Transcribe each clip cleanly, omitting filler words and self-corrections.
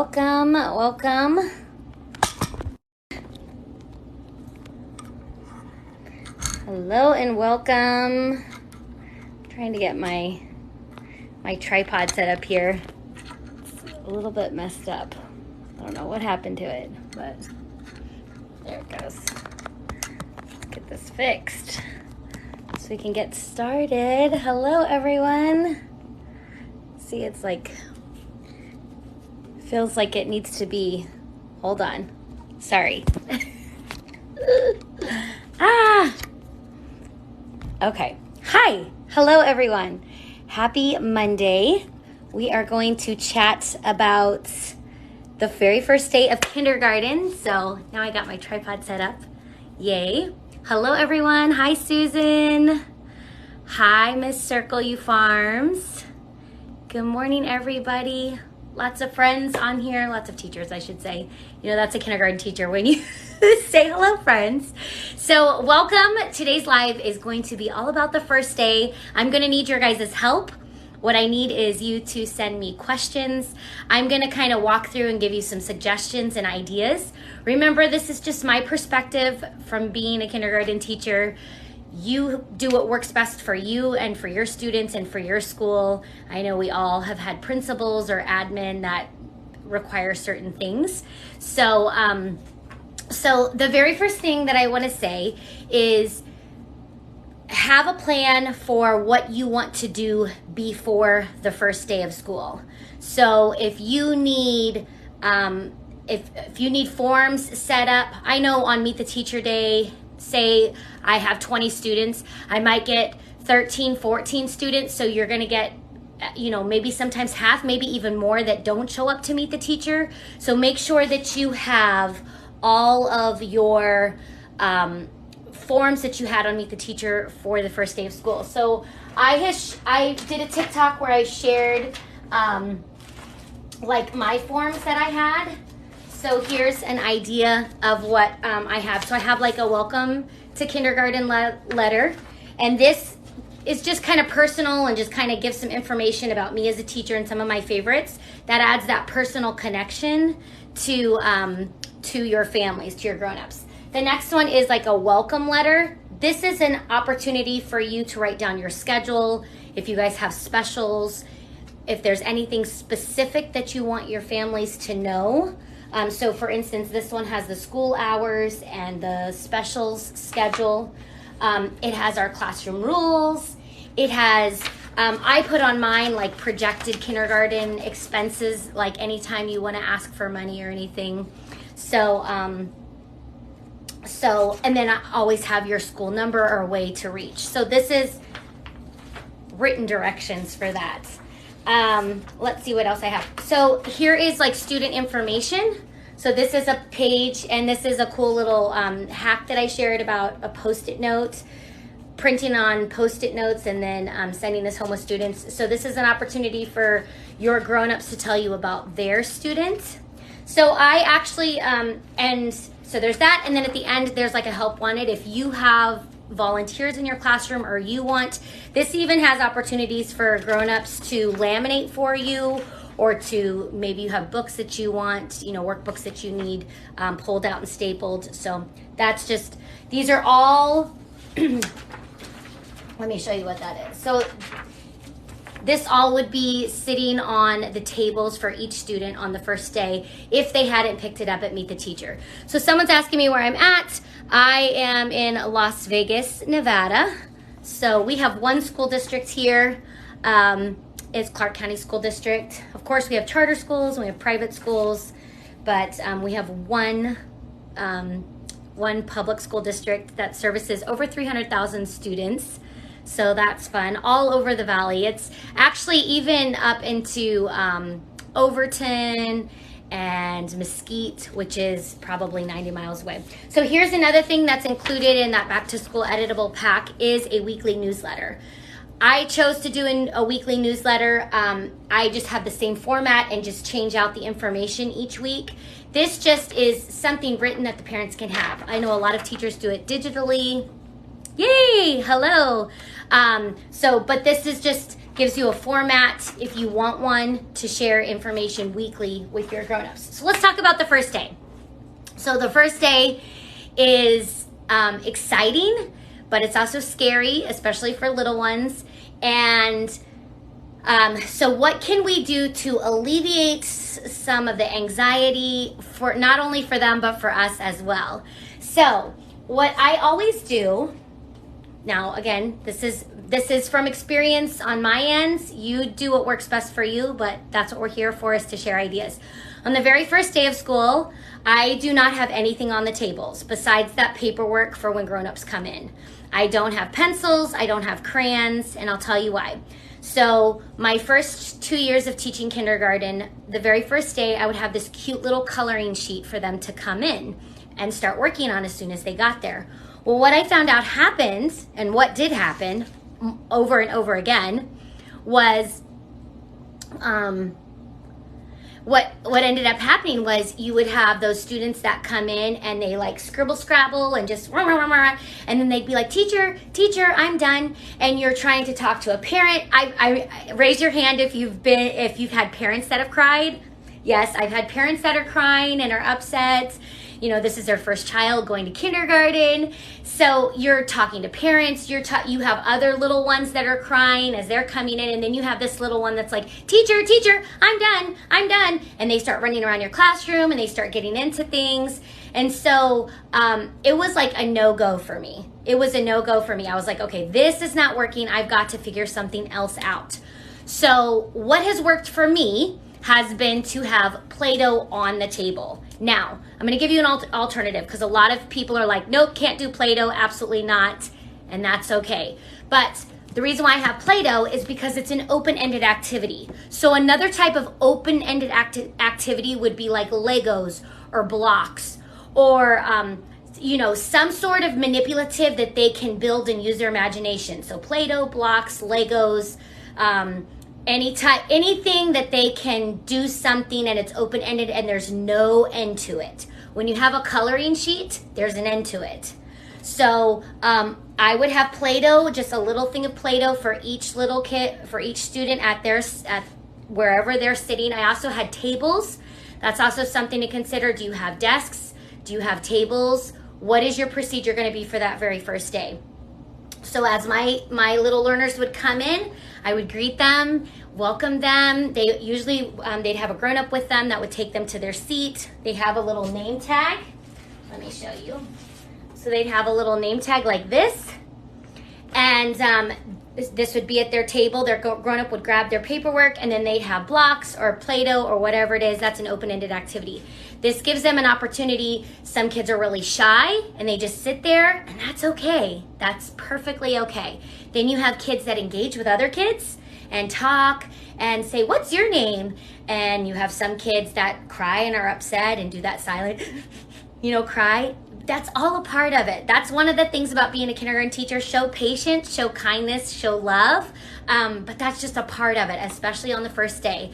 welcome, welcome. Hello and welcome. I'm trying to get my tripod set up here. It's a little bit messed up. I don't know what happened to it, but there it goes. Let's get this fixed so we can get started. Hello, everyone. See, it's like, feels like it needs to be, hold on. Sorry. Okay. Hi. Hello, everyone. Happy Monday. We are going to chat about the very first day of kindergarten. So now I got my tripod set up. Yay. Hello, everyone. Hi, Susan. Hi, Miss Circle You Farms. Good morning, everybody. Lots of friends on here, lots of teachers, I should say. You know, that's a kindergarten teacher when you say hello, friends. So welcome. Today's live is going to be all about the first day. I'm going to need your guys' help. What I need is you to send me questions. I'm going to kind of walk through and give you some suggestions and ideas. Remember, this is just my perspective from being a kindergarten teacher. You do what works best for you and for your students and for your school. I know we all have had principals or admin that require certain things. So the very first thing that I want to say is have a plan for what you want to do before the first day of school. So if you need if you need forms set up, I know on Meet the Teacher Day, say I have 20 students, I might get 13, 14 students. So you're going to get, you know, maybe sometimes half, maybe even more that don't show up to meet the teacher. So make sure that you have all of your forms that you had on Meet the Teacher for the first day of school. So I did a TikTok where I shared like my forms that I had. So here's an idea of what I have. So I have like a welcome to kindergarten letter. And this is just kind of personal and just kind of gives some information about me as a teacher and some of my favorites. That adds that personal connection to your families, to your grown-ups. The next one is like a welcome letter. This is an opportunity for you to write down your schedule, if you guys have specials, if there's anything specific that you want your families to know. So for instance, this one has the school hours and the specials schedule. It has our classroom rules. It has, I put on mine like projected kindergarten expenses, like anytime you want to ask for money or anything. So, and then I always have your school number or way to reach. So this is written directions for that. Let's see what else I have. So here is like student information. So this is a page, and this is a cool little hack that I shared about a Post-it note, printing on Post-it notes and then sending this home with students. So this is an opportunity for your grown-ups to tell you about their student. So I actually, and so there's that, and then at the end there's like a help wanted. If you have volunteers in your classroom or you want, this even has opportunities for grown-ups to laminate for you, or to maybe you have books that you want, you know, workbooks that you need pulled out and stapled. So that's just, these are all, let me show you what that is. So this all would be sitting on the tables for each student on the first day if they hadn't picked it up at Meet the Teacher. So someone's asking me where I'm at. I am in Las Vegas, Nevada. So we have one school district here. It's Clark County School District. Of course, we have charter schools and we have private schools, but we have one public school district that services over 300,000 students. So that's fun, all over the valley. It's actually even up into Overton and Mesquite, which is probably 90 miles away. So here's another thing that's included in that back to school editable pack is a weekly newsletter. I chose to do a weekly newsletter. I just have the same format and just change out the information each week. This just is something written that the parents can have. I know a lot of teachers do it digitally. Yay, hello. But this is just gives you a format if you want one to share information weekly with your grown-ups. So let's talk about the first day. So the first day is exciting, but it's also scary, especially for little ones. And so what can we do to alleviate some of the anxiety, for not only for them, but for us as well? So what I always do, now again, this is from experience on my end. You do what works best for you, but that's what we're here for, is to share ideas. On the very first day of school, I do not have anything on the tables besides that paperwork for when grown-ups come in. I don't have pencils, I don't have crayons, and I'll tell you why. So my first 2 years of teaching kindergarten, the very first day I would have this cute little coloring sheet for them to come in and start working on as soon as they got there. Well, what I found out happened, and what did happen over and over again, was what ended up happening was you would have those students that come in and they like scribble scrabble and just rah, rah, rah, rah, and then they'd be like, teacher, I'm done. And you're trying to talk to a parent. I raise your hand if you've had parents that have cried. Yes, I've had parents that are crying and are upset. You know, this is their first child going to kindergarten. So you're talking to parents, you have other little ones that are crying as they're coming in, and then you have this little one that's like, teacher, I'm done. And they start running around your classroom and they start getting into things. And so it was like a no-go for me. It was a no-go for me. I was like, okay, this is not working. I've got to figure something else out. So what has worked for me has been to have Play-Doh on the table. Now, I'm going to give you an alternative, because a lot of people are like, nope, can't do Play-Doh, absolutely not, and that's okay. But the reason why I have Play-Doh is because it's an open-ended activity. So another type of open-ended activity would be like Legos or blocks, or some sort of manipulative that they can build and use their imagination. So Play-Doh, blocks, Legos, anything that they can do something and it's open-ended and there's no end to it. When you have a coloring sheet, there's an end to it. So I would have Play-Doh, just a little thing of Play-Doh for each little kid, for each student at wherever they're sitting. I also had tables. That's also something to consider. Do you have desks? Do you have tables? What is your procedure going to be for that very first day? So as my little learners would come in, I would greet them, welcome them. They usually, they'd have a grown-up with them that would take them to their seat. They have a little name tag. Let me show you. So they'd have a little name tag like this. And this would be at their table. Their grown-up would grab their paperwork, and then they'd have blocks or Play-Doh or whatever it is. That's an open-ended activity. This gives them an opportunity. Some kids are really shy and they just sit there, and that's okay. That's perfectly okay. Then you have kids that engage with other kids and talk and say, what's your name? And you have some kids that cry and are upset and do that silent, cry. That's all a part of it. That's one of the things about being a kindergarten teacher. Show patience, show kindness, show love. But that's just a part of it, especially on the first day.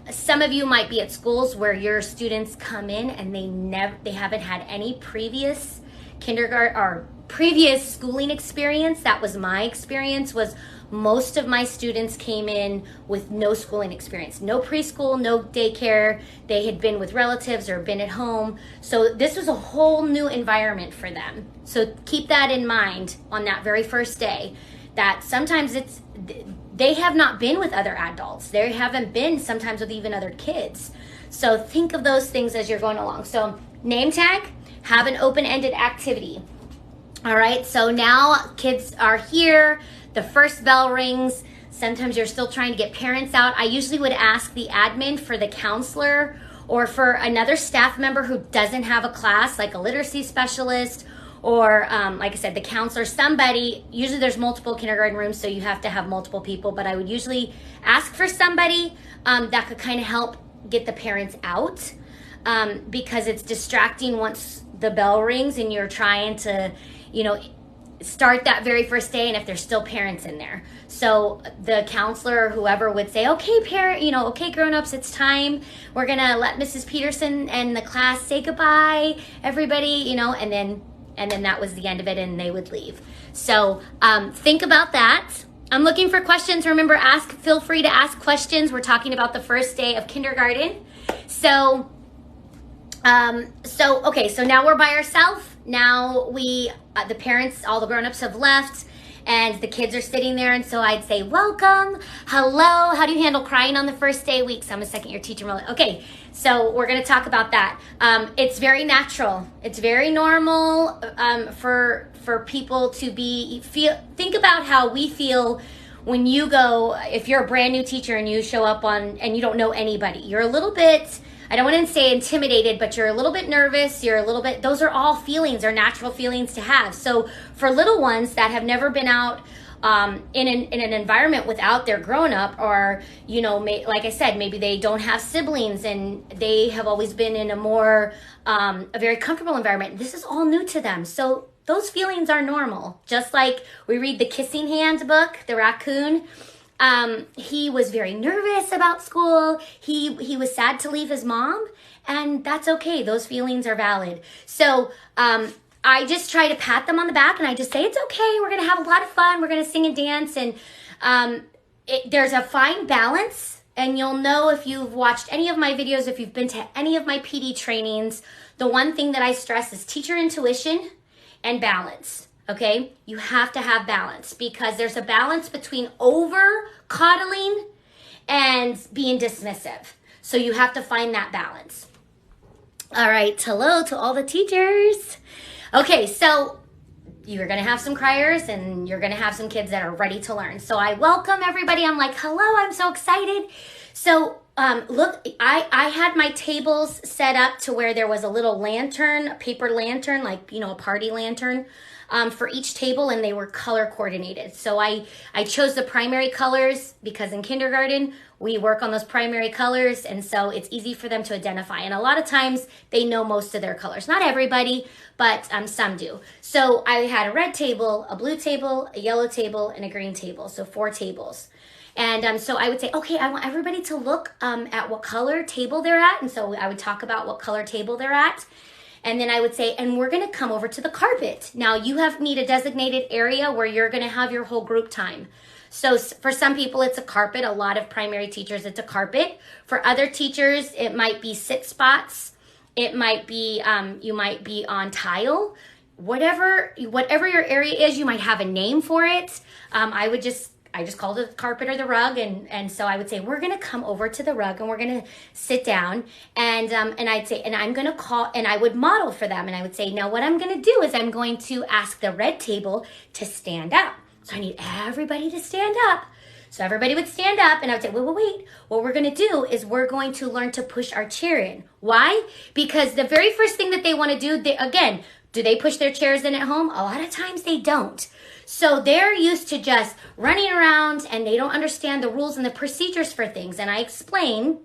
Some of you might be at schools where your students come in and they haven't had any previous kindergarten or previous schooling experience. That was my experience. Was most of my students came in with no schooling experience, no preschool, no daycare. They had been with relatives or been at home. So this was a whole new environment for them. So keep that in mind on that very first day, that sometimes they have not been with other adults. They haven't been sometimes with even other kids. So think of those things as you're going along. So name tag, have an open-ended activity. All right, so now kids are here. The first bell rings. Sometimes you're still trying to get parents out. I usually would ask the admin for the counselor or for another staff member who doesn't have a class, like a literacy specialist, or like I said, the counselor, somebody. Usually there's multiple kindergarten rooms, so you have to have multiple people, but I would usually ask for somebody that could kind of help get the parents out, because it's distracting once the bell rings and you're trying to, start that very first day, and if there's still parents in there. So the counselor or whoever would say, okay, okay, grown-ups, it's time. We're gonna let Mrs. Peterson and the class say goodbye, everybody, and then that was the end of it, and they would leave. So think about that. I'm looking for questions. Remember, feel free to ask questions. We're talking about the first day of kindergarten. So okay, so now we're by ourselves. Now the parents, all the grown-ups have left, and the kids are sitting there, and so I'd say, welcome, hello, how do you handle crying on the first day week? So I'm a second-year teacher. Okay, so we're gonna talk about that. It's very natural. It's very normal for people to think about how we feel when you go, if you're a brand new teacher and you show up and you don't know anybody. You're a little bit, I don't want to say intimidated, but you're a little bit nervous. Those are all feelings, are natural feelings to have. So for little ones that have never been out in an environment without their grown up, or, like I said, maybe they don't have siblings and they have always been in a very comfortable environment. This is all new to them. So those feelings are normal. Just like we read the Kissing Hand book, the raccoon. He was very nervous about school. He was sad to leave his mom, and that's okay. Those feelings are valid. So I just try to pat them on the back, and I just say, it's okay. We're going to have a lot of fun. We're going to sing and dance. And there's a fine balance, and you'll know if you've watched any of my videos, if you've been to any of my PD trainings, the one thing that I stress is teacher intuition and balance. Okay, you have to have balance, because there's a balance between over coddling and being dismissive. So you have to find that balance. All right, hello to all the teachers. Okay, so you're going to have some criers and you're going to have some kids that are ready to learn. So I welcome everybody. I'm like, hello, I'm so excited. So look, I had my tables set up to where there was a little lantern, a paper lantern, like, a party lantern. For each table, and they were color coordinated. So I chose the primary colors because in kindergarten, we work on those primary colors, and so it's easy for them to identify. And a lot of times, they know most of their colors. Not everybody, but some do. So I had a red table, a blue table, a yellow table, and a green table. So 4 tables. And so I would say, okay, I want everybody to look at what color table they're at. And so I would talk about what color table they're at. And then I would say, and we're going to come over to the carpet. Now you need a designated area where you're going to have your whole group time. So for some people, it's a carpet. A lot of primary teachers, it's a carpet. For other teachers, it might be sit spots. It might be, you might be on tile. Whatever your area is, you might have a name for it. I just called it the carpet or the rug, and so I would say, we're going to come over to the rug and we're going to sit down, and I'd say, and I'm going to call, and I would model for them, and I would say, now what I'm going to do is I'm going to ask the red table to stand up. So I need everybody to stand up. So everybody would stand up, and I would say, wait. What we're going to do is we're going to learn to push our chair in. Why? Because the very first thing that they want to do, do they push their chairs in at home? A lot of times they don't. So they're used to just running around, and they don't understand the rules and the procedures for things. And I explain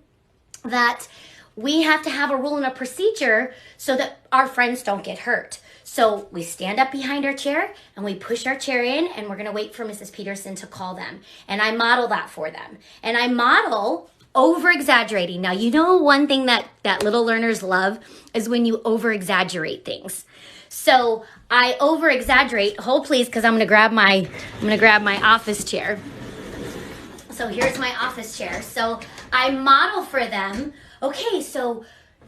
that we have to have a rule and a procedure so that our friends don't get hurt. So we stand up behind our chair and we push our chair in, and we're going to wait for Mrs. Peterson to call them. And I model that for them. And I model over-exaggerating. Now, one thing that little learners love is when you over-exaggerate things. So I over-exaggerate. Hold please, because I'm gonna grab my office chair. So here's my office chair. So I model for them. Okay, so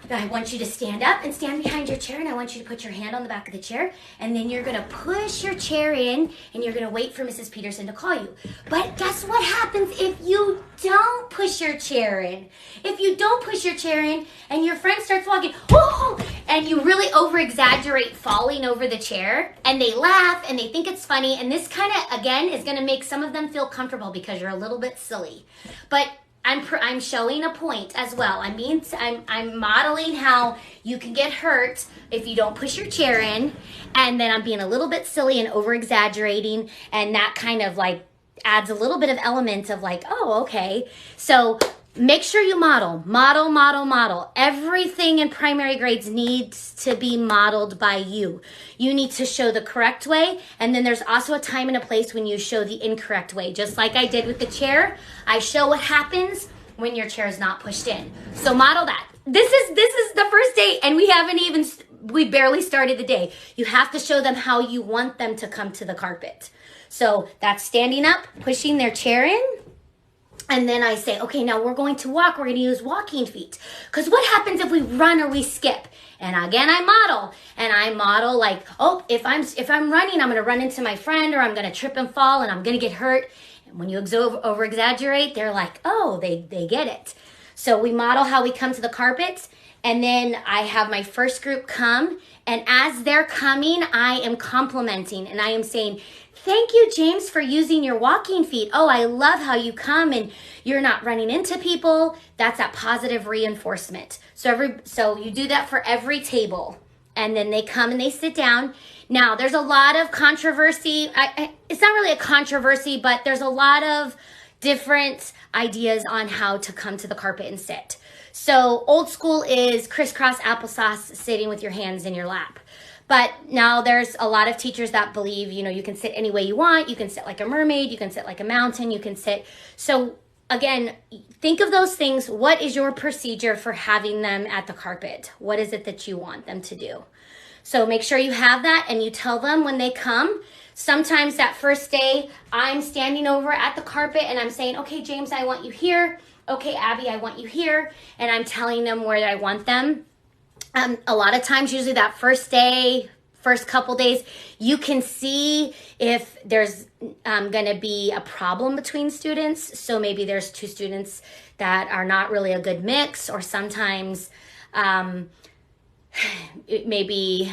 I want you to stand up and stand behind your chair, and I want you to put your hand on the back of the chair, and then you're gonna push your chair in, and you're gonna wait for Mrs. Peterson to call you. But guess what happens if you don't push your chair in? If you don't push your chair in, and your friend starts walking, whoa, and you really over-exaggerate falling over the chair, and they laugh, and they think it's funny, and this kind of, again, is gonna make some of them feel comfortable because you're a little bit silly. But I'm showing a point as well. I'm modeling how you can get hurt if you don't push your chair in, and then I'm being a little bit silly and over exaggerating, and that kind of like adds a little bit of element of like, oh, okay. So make sure you model. Everything in primary grades needs to be modeled by you. You need to show the correct way, and then there's also a time and a place when you show the incorrect way. Just like I did with the chair, I show what happens when your chair is not pushed in. So model that. This is the first day, and we barely started the day. You have to show them how you want them to come to the carpet. So that's standing up, pushing their chair in. And then I say, okay, now we're going to walk. We're going to use walking feet. Because what happens if we run or we skip? And again, I model like, oh, if I'm running, I'm going to run into my friend, or I'm going to trip and fall and I'm going to get hurt. And when you over exaggerate, they're like, oh, they get it. So we model how we come to the carpet. And then I have my first group come. And as they're coming, I am complimenting and I am saying, thank you, James, for using your walking feet. Oh, I love how you come and you're not running into people. That's that positive reinforcement. So you do that for every table. And then they come and they sit down. Now, there's a lot of controversy. It's not really a controversy, but there's a lot of different ideas on how to come to the carpet and sit. So old school is crisscross applesauce, sitting with your hands in your lap. But now there's a lot of teachers that believe, you can sit any way you want. You can sit like a mermaid. You can sit like a mountain. You can sit. So again, think of those things. What is your procedure for having them at the carpet? What is it that you want them to do? So make sure you have that and you tell them when they come. Sometimes that first day, I'm standing over at the carpet and I'm saying, okay, James, I want you here. Okay, Abby, I want you here. And I'm telling them where I want them. A lot of times, usually that first day, first couple days, you can see if there's going to be a problem between students. So maybe there's two students that are not really a good mix, or sometimes maybe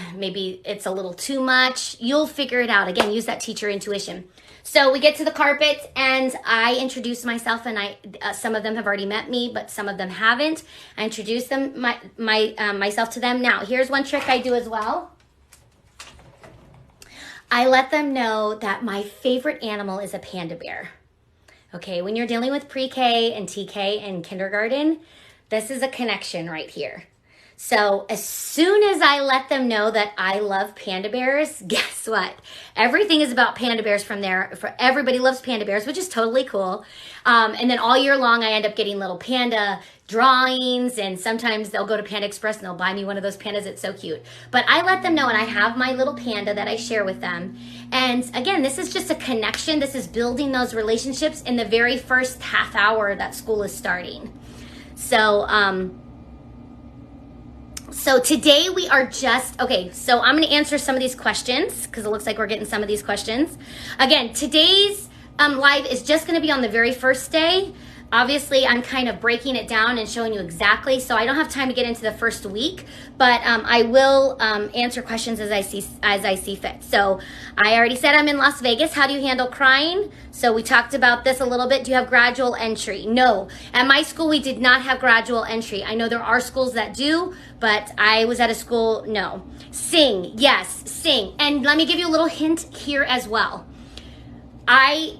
it's a little too much. You'll figure it out. Again, use that teacher intuition. So we get to the carpet and I introduce myself, and some of them have already met me, but some of them haven't. I introduce them myself to them. Now, here's one trick I do as well. I let them know that my favorite animal is a panda bear. Okay, when you're dealing with pre-K and TK and kindergarten, this is a connection right here. So as soon as I let them know that I love panda bears, guess what? Everything is about panda bears from there. Everybody loves panda bears, which is totally cool. And then all year long, I end up getting little panda drawings, and sometimes they'll go to Panda Express and they'll buy me one of those pandas. It's so cute. But I let them know, and I have my little panda that I share with them. And again, this is just a connection. This is building those relationships in the very first half hour that school is starting. So today we are okay, so I'm going to answer some of these questions because it looks like we're getting some of these questions. Again, today's live is just going to be on the very first day. Obviously, I'm kind of breaking it down and showing you exactly, so I don't have time to get into the first week, but I will answer questions as I see fit. So I already said I'm in Las Vegas. How do you handle crying? So we talked about this a little bit. Do you have gradual entry? No. At my school, we did not have gradual entry. I know there are schools that do, but I was at a school, no. Sing, yes, sing. And let me give you a little hint here as well. I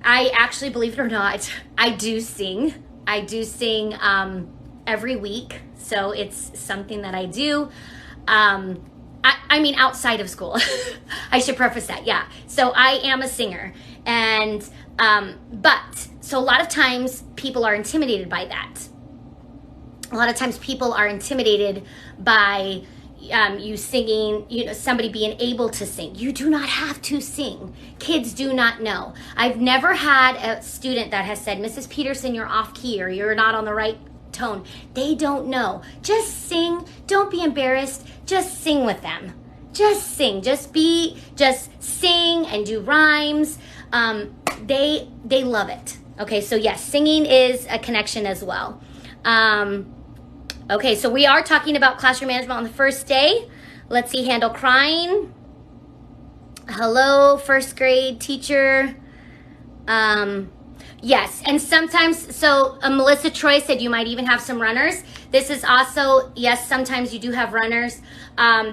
actually, believe it or not, I do sing. I do sing every week. So it's something that I do. I mean, outside of school. I should preface that, yeah. So I am a singer. And, so a lot of times people are intimidated by that. A lot of times people are intimidated by you singing, somebody being able to sing. You do not have to sing. Kids do not know. I've never had a student that has said, Mrs. Peterson, you're off key or you're not on the right tone. They don't know. Just sing. Don't be embarrassed. Just sing with them. Just sing. Just sing and do rhymes. They love it. Okay, so yes, singing is a connection as well. Okay, so we are talking about classroom management on the first day. Let's see, handle crying. Hello, first grade teacher. Yes, and sometimes, so Melissa Troy said you might even have some runners. This is also, yes, sometimes you do have runners.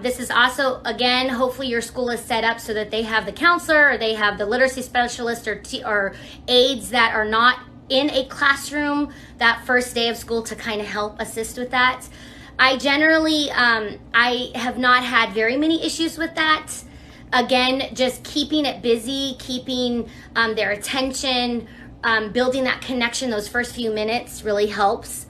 This is also, again, hopefully your school is set up so that they have the counselor or they have the literacy specialist or aides that are not in a classroom that first day of school to kind of help assist with that. I generally, I have not had very many issues with that. Again, just keeping it busy, keeping their attention, building that connection those first few minutes really helps.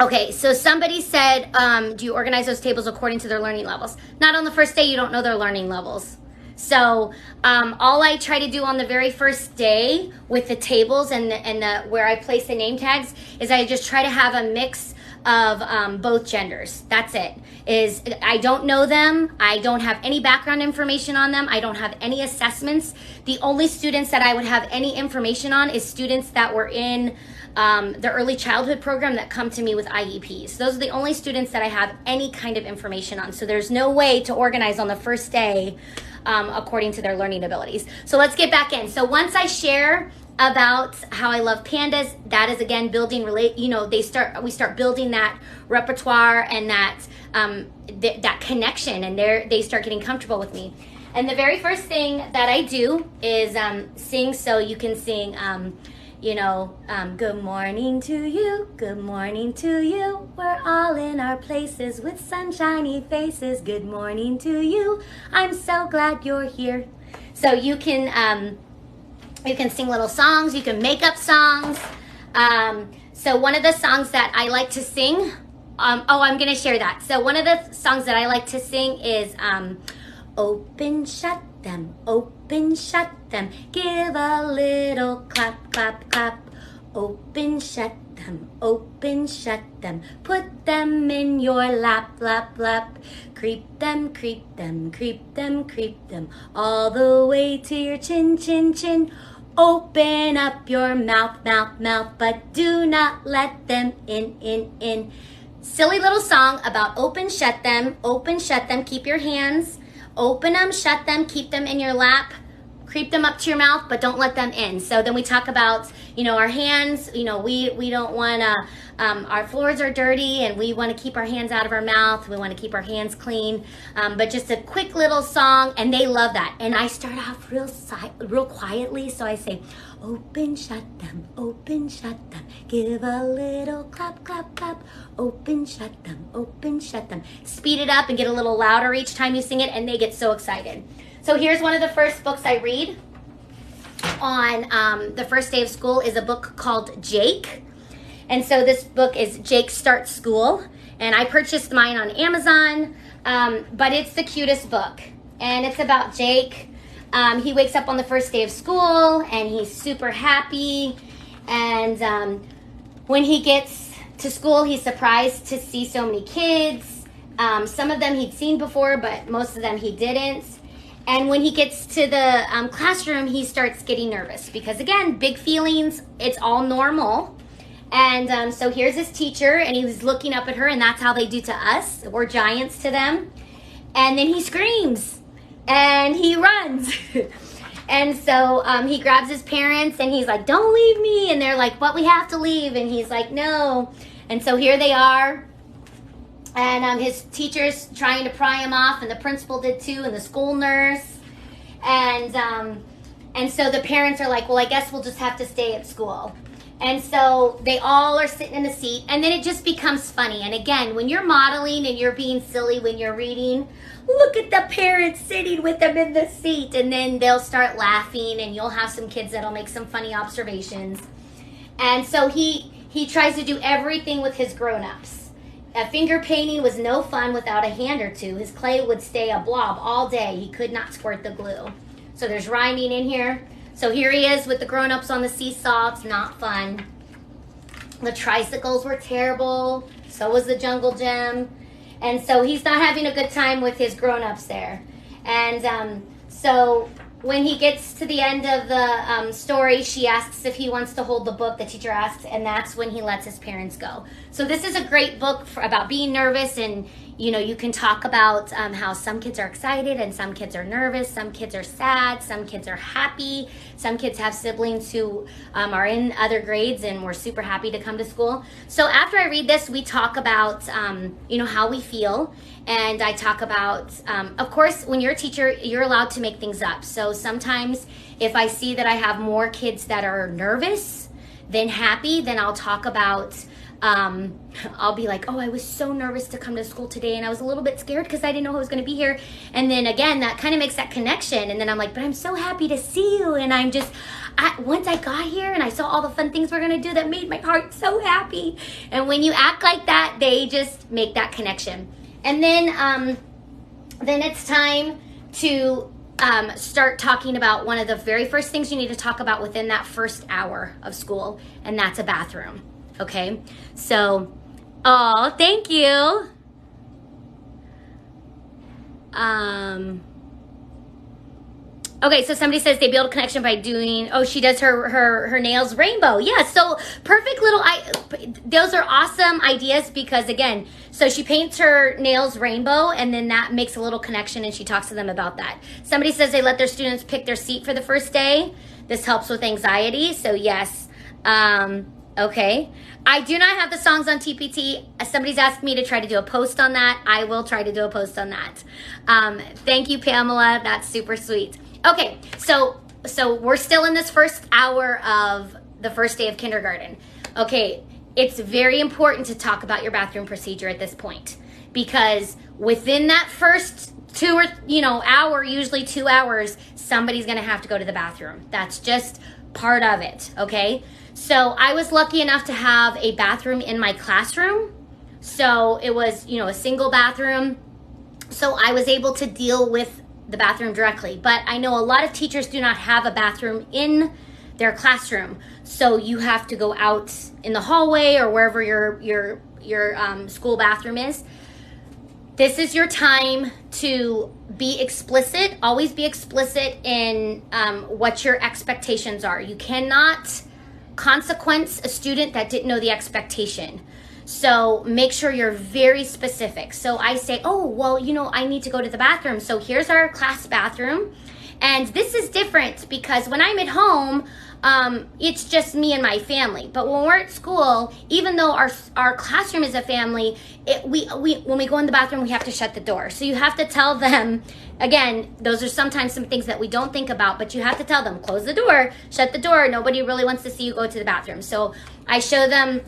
Okay, so somebody said, do you organize those tables according to their learning levels? Not on the first day, you don't know their learning levels. So all I try to do on the very first day with the tables and the where I place the name tags is I just try to have a mix of both genders. That's it. Is I don't know them. I don't have any background information on them. I don't have any assessments. The only students that I would have any information on is students that were in the early childhood program that come to me with IEPs. Those are the only students that I have any kind of information on. So there's no way to organize on the first day according to their learning abilities. So let's get back in. So once I share about how I love pandas, that is again building we start building that repertoire and that that connection, and they start getting comfortable with me. And the very first thing that I do is sing. So you can sing good morning to you, good morning to you. We're all in our places with sunshiny faces. Good morning to you. I'm so glad you're here. So you can sing little songs. You can make up songs. So one of the songs that I like to sing, I'm going to share that. So one of the songs that I like to sing is open, shut them, open, shut them. Give a little clap, clap, clap. Open, shut them, open, shut them. Put them in your lap, lap, lap. Creep them, creep them, creep them, creep them. All the way to your chin, chin, chin. Open up your mouth, mouth, mouth, but do not let them in, in. Silly little song about open, shut them, keep your hands, open them, shut them, keep them in your lap, creep them up to your mouth, but don't let them in. So then we talk about, our hands, we don't want to, our floors are dirty and we want to keep our hands out of our mouth. We want to keep our hands clean. But just a quick little song, and they love that. And I start off real quietly. So I say, open, shut them, give a little clap, clap, clap. Open, shut them. Speed it up and get a little louder each time you sing it, and they get so excited. So here's one of the first books I read on the first day of school is a book called Jake. And so this book is Jake Starts School. And I purchased mine on Amazon, but it's the cutest book. And it's about Jake. He wakes up on the first day of school and he's super happy. And when he gets to school, he's surprised to see so many kids. Some of them he'd seen before, but most of them he didn't. And when he gets to the classroom, he starts getting nervous because, again, big feelings, it's all normal. And so here's his teacher, and he was looking up at her, and that's how they do to us. We're giants to them. And then he screams, and he runs. And so he grabs his parents, and he's like, don't leave me. And they're like, but we have to leave. And he's like, no. And so here they are. And his teacher's trying to pry him off, and the principal did too, and the school nurse. And so the parents are like, well, I guess we'll just have to stay at school. And so they all are sitting in the seat, and then it just becomes funny. And again, when you're modeling and you're being silly when you're reading, look at the parents sitting with them in the seat, and then they'll start laughing, and you'll have some kids that'll make some funny observations. And so he tries to do everything with his grown-ups. Finger painting was no fun without a hand or two. His clay would stay a blob all day. He could not squirt the glue. So there's rhyming in here. So here he is with the grown-ups on the seesaw. It's not fun. The tricycles were terrible. So was the jungle gym. And so he's not having a good time with his grown-ups there. And so when he gets to the end of the story, she asks if he wants to hold the book. The teacher asks, and that's when he lets his parents go. So this is a great book about being nervous, and you can talk about how some kids are excited and some kids are nervous, some kids are sad, some kids are happy, some kids have siblings who are in other grades and we're super happy to come to school. So after I read this, we talk about how we feel. And I talk about, of course, when you're a teacher, you're allowed to make things up. So sometimes if I see that I have more kids that are nervous than happy, then I'll talk about, I'll be like, oh, I was so nervous to come to school today, and I was a little bit scared because I didn't know who was going to be here. And then again, that kind of makes that connection. And then I'm like, but I'm so happy to see you. And once I got here and I saw all the fun things we're going to do, that made my heart so happy. And when you act like that, they just make that connection. And then it's time to start talking about one of the very first things you need to talk about within that first hour of school, and that's a bathroom. Okay, so, oh, thank you. Okay, so somebody says they build a connection by doing, oh, she does her nails rainbow. Yeah, so perfect little, those are awesome ideas because, again, so she paints her nails rainbow and then that makes a little connection and she talks to them about that. Somebody says they let their students pick their seat for the first day. This helps with anxiety, so yes. Okay. I do not have the songs on TPT. Somebody's asked me to try to do a post on that. I will try to do a post on that. Thank you, Pamela. That's super sweet. Okay, so we're still in this first hour of the first day of kindergarten. Okay, it's very important to talk about your bathroom procedure at this point because within that first hour, usually 2 hours, somebody's gonna have to go to the bathroom. That's just part of it, okay? So I was lucky enough to have a bathroom in my classroom. So it was, a single bathroom. So I was able to deal with the bathroom directly. But I know a lot of teachers do not have a bathroom in their classroom. So you have to go out in the hallway or wherever your school bathroom is. This is your time to be explicit. Always be explicit in what your expectations are. You cannot consequence a student that didn't know the expectation. So make sure you're very specific. So I say, oh, well, I need to go to the bathroom. So here's our class bathroom. And this is different because when I'm at home, it's just me and my family. But when we're at school, even though our classroom is a family, when we go in the bathroom, we have to shut the door. So you have to tell them, again, those are sometimes some things that we don't think about, but you have to tell them, close the door, shut the door. Nobody really wants to see you go to the bathroom. So I show them,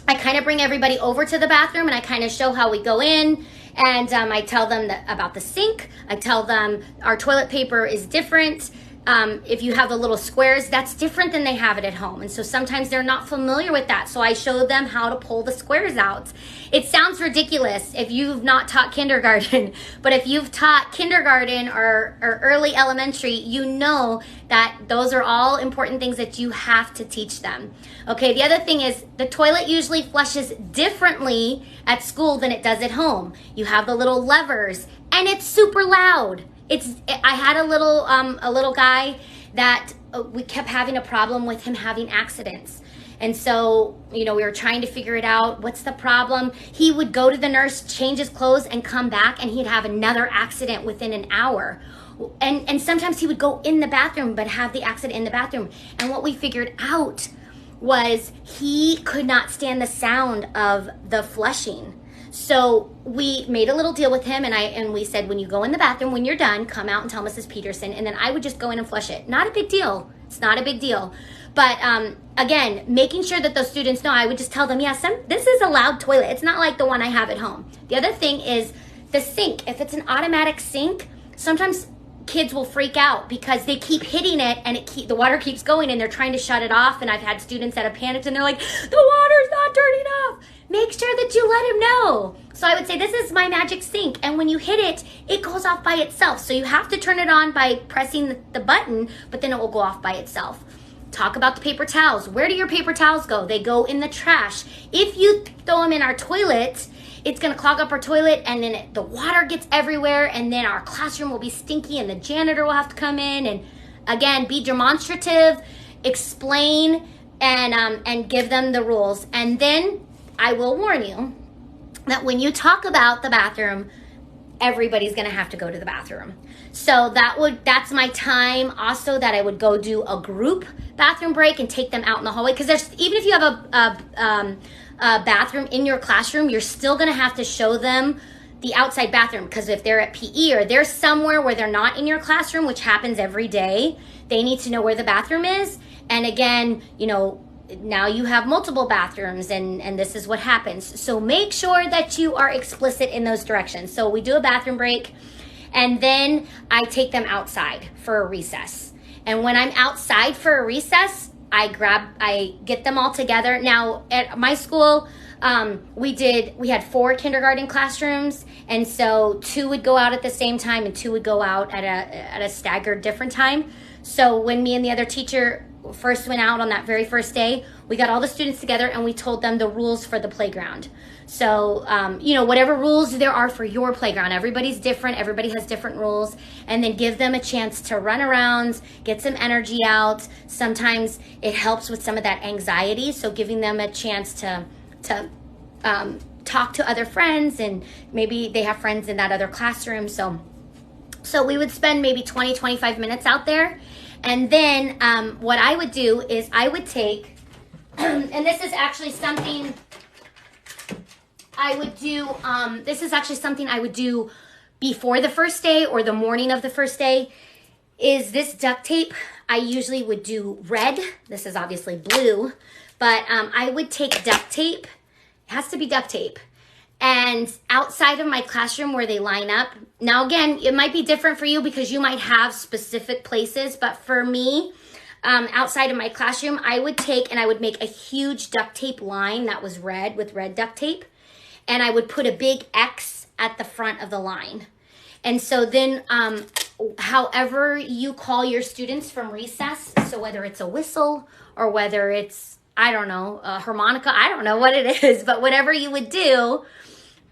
I kind of bring everybody over to the bathroom and I kind of show how we go in. And I tell them about the sink. I tell them our toilet paper is different. If you have the little squares, that's different than they have it at home. And so sometimes they're not familiar with that. So I show them how to pull the squares out. It sounds ridiculous if you've not taught kindergarten, but if you've taught kindergarten or early elementary, you know that those are all important things that you have to teach them. Okay, the other thing is the toilet usually flushes differently at school than it does at home. You have the little levers and it's super loud. I had a little guy that we kept having a problem with him having accidents. And so, we were trying to figure it out. What's the problem? He would go to the nurse, change his clothes and come back and he'd have another accident within an hour. And sometimes he would go in the bathroom, but have the accident in the bathroom. And what we figured out was he could not stand the sound of the flushing. So we made a little deal with him and we said, when you go in the bathroom, when you're done, come out and tell Mrs. Peterson. And then I would just go in and flush it. Not a big deal. It's not a big deal. But again, making sure that those students know, I would just tell them, this is a loud toilet. It's not like the one I have at home. The other thing is the sink. If it's an automatic sink, sometimes kids will freak out because they keep hitting it and the water keeps going and they're trying to shut it off. And I've had students that have panicked and they're like, the water's not turning off. Make sure that you let him know. So I would say, this is my magic sink. And when you hit it, it goes off by itself. So you have to turn it on by pressing the button, but then it will go off by itself. Talk about the paper towels. Where do your paper towels go? They go in the trash. If you throw them in our toilet, it's gonna clog up our toilet and then the water gets everywhere and then our classroom will be stinky and the janitor will have to come in. And again, be demonstrative, explain, and give them the rules. And then I will warn you that when you talk about the bathroom, everybody's gonna have to go to the bathroom. So that's my time also that I would go do a group bathroom break and take them out in the hallway. Because even if you have a bathroom in your classroom, you're still gonna have to show them the outside bathroom. Because if they're at PE or they're somewhere where they're not in your classroom, which happens every day, they need to know where the bathroom is. And again, now you have multiple bathrooms and this is what happens. So make sure that you are explicit in those directions. So we do a bathroom break and then I take them outside for a recess. And when I'm outside for a recess, I get them all together. Now at my school, We had 4 kindergarten classrooms, and so 2 would go out at the same time and 2 would go out at a staggered different time. So when me and the other teacher first went out on that very first day, we got all the students together and we told them the rules for the playground. So, whatever rules there are for your playground, everybody's different, everybody has different rules, and then give them a chance to run around, get some energy out. Sometimes it helps with some of that anxiety, so giving them a chance to talk to other friends, and maybe they have friends in that other classroom. So we would spend maybe 20, 25 minutes out there. And then what I would do is I would take, and this is actually something I would do, before the first day or the morning of the first day, is this duct tape. I usually would do red. This is obviously blue, but I would take duct tape. It has to be duct tape. And outside of my classroom where they line up, now again, it might be different for you because you might have specific places, but for me, outside of my classroom, I would take and I would make a huge duct tape line that was red with red duct tape, and I would put a big X at the front of the line. And so then, however you call your students from recess, so whether it's a whistle or whether it's, I don't know, a harmonica, I don't know what it is, but whatever you would do,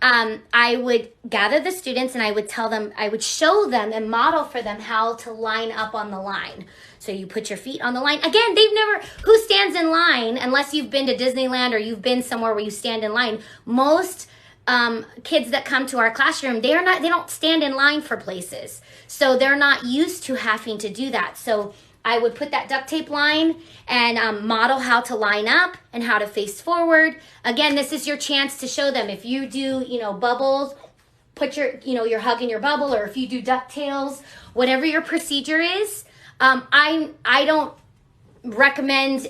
I would gather the students and I would tell them, I would show them and model for them how to line up on the line. So you put your feet on the line. Again, who stands in line unless you've been to Disneyland or you've been somewhere where you stand in line? Most kids that come to our classroom, they don't stand in line for places. So they're not used to having to do that. So I would put that duct tape line and model how to line up and how to face forward. Again, this is your chance to show them. If you do, bubbles, put your hug in your bubble, or if you do ducktails, whatever your procedure is. I don't recommend,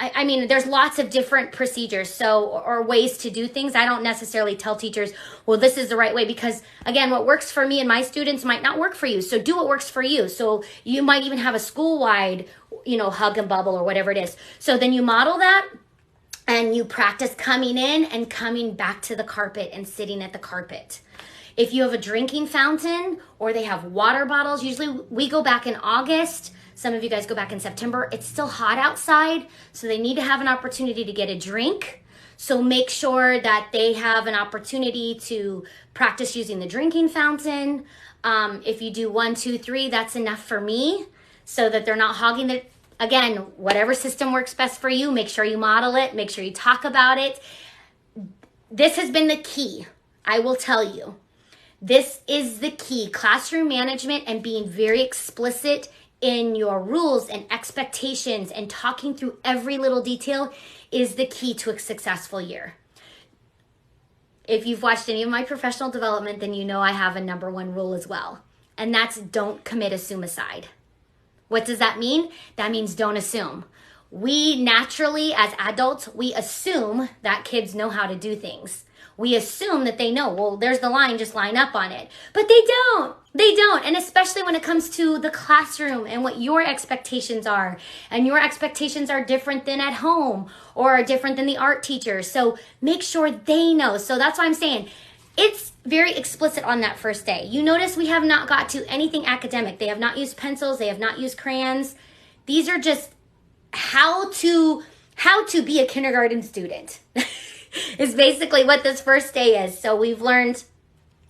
I mean, there's lots of different procedures or ways to do things. I don't necessarily tell teachers, well, this is the right way, because again, what works for me and my students might not work for you. So do what works for you. So you might even have a school-wide, hug and bubble or whatever it is. So then you model that and you practice coming in and coming back to the carpet and sitting at the carpet. If you have a drinking fountain or they have water bottles, usually we go back in August. Some of you guys go back in September. It's still hot outside, so they need to have an opportunity to get a drink. So make sure that they have an opportunity to practice using the drinking fountain. If you do 1, 2, 3, that's enough for me, so that they're not hogging the, again, whatever system works best for you, make sure you model it, make sure you talk about it. This has been the key, I will tell you. This is the key. Classroom management and being very explicit in your rules and expectations and talking through every little detail is the key to a successful year. If you've watched any of my professional development, then you know I have a number 1 rule as well. And that's don't commit a suicide. What does that mean? That means don't assume. We naturally, as adults, we assume that kids know how to do things. We assume that they know, well, there's the line, just line up on it. But they don't. They don't. And especially when it comes to the classroom and what your expectations are. And your expectations are different than at home or are different than the art teacher. So make sure they know. So that's why I'm saying it's very explicit on that first day. You notice we have not got to anything academic. They have not used pencils. They have not used crayons. These are just how to be a kindergarten student. Is basically what this first day is. So we've learned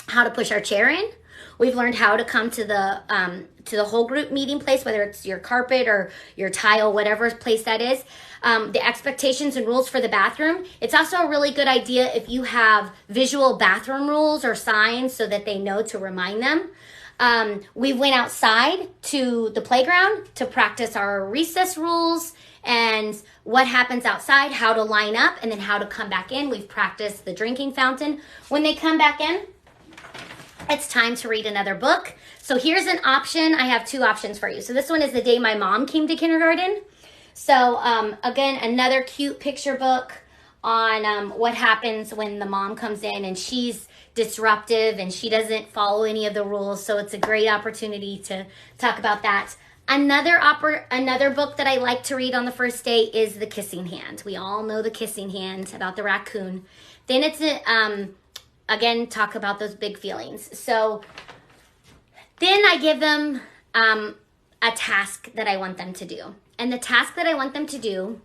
how to push our chair in. We've learned how to come to the whole group meeting place, whether it's your carpet or your tile, whatever place that is. The expectations and rules for the bathroom. It's also a really good idea if you have visual bathroom rules or signs so that they know to remind them. We went outside to the playground to practice our recess rules and what happens outside, how to line up, and then how to come back in. We've practiced the drinking fountain. When they come back in, it's time to read another book. So here's an option. I have 2 options for you. So this one is the day my mom came to kindergarten. So again, another cute picture book on what happens when the mom comes in and she's disruptive and she doesn't follow any of the rules. So it's a great opportunity to talk about that. Another book that I like to read on the first day is The Kissing Hand. We all know The Kissing Hand about the raccoon. Then it's again, talk about those big feelings. So then I give them a task that I want them to do. And the task that I want them to do,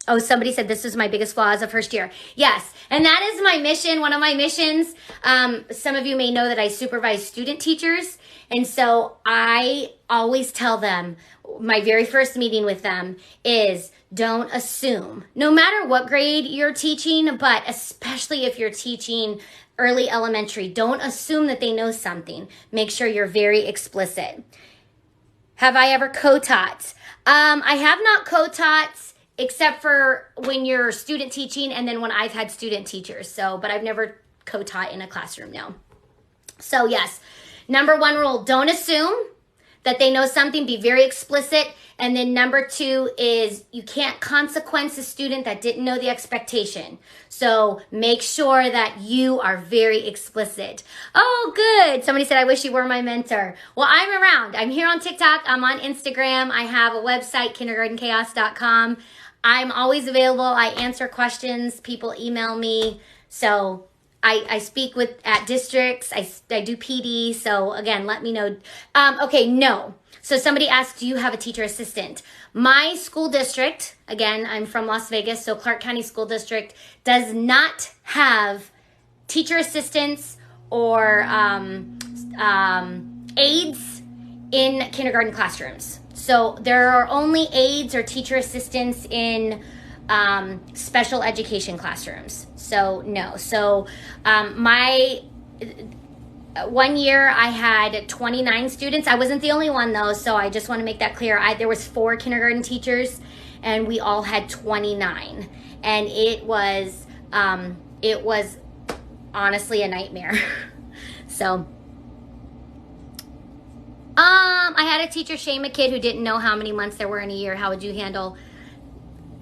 oh, somebody said this is my biggest flaw as a first year. Yes, and that is my mission, one of my missions. Some of you may know that I supervise student teachers. And so I always tell them, my very first meeting with them is don't assume, no matter what grade you're teaching, but especially if you're teaching early elementary, don't assume that they know something. Make sure you're very explicit. Have I ever co-taught? I have not co-taught except for when you're student teaching and then when I've had student teachers. So, but I've never co-taught in a classroom, no. So yes, number one rule, don't assume that they know something, be very explicit. And then number two is you can't consequence a student that didn't know the expectation. So make sure that you are very explicit. Oh, good. Somebody said, I wish you were my mentor. Well, I'm around. I'm here on TikTok. I'm on Instagram. I have a website, kindergartenchaos.com. I'm always available. I answer questions. People email me. So I speak at districts. I do PD. So again, let me know. Okay, no. So somebody asked, do you have a teacher assistant? My school district, again, I'm from Las Vegas, so Clark County School District does not have teacher assistants or aides in kindergarten classrooms. So there are only aides or teacher assistants in special education classrooms. So no. So my 1 year I had 29 students. I wasn't the only one though, so I just want to make that clear. There was 4 kindergarten teachers and we all had 29. And it was honestly a nightmare. So I had a teacher shame a kid who didn't know how many months there were in a year. How would you handle?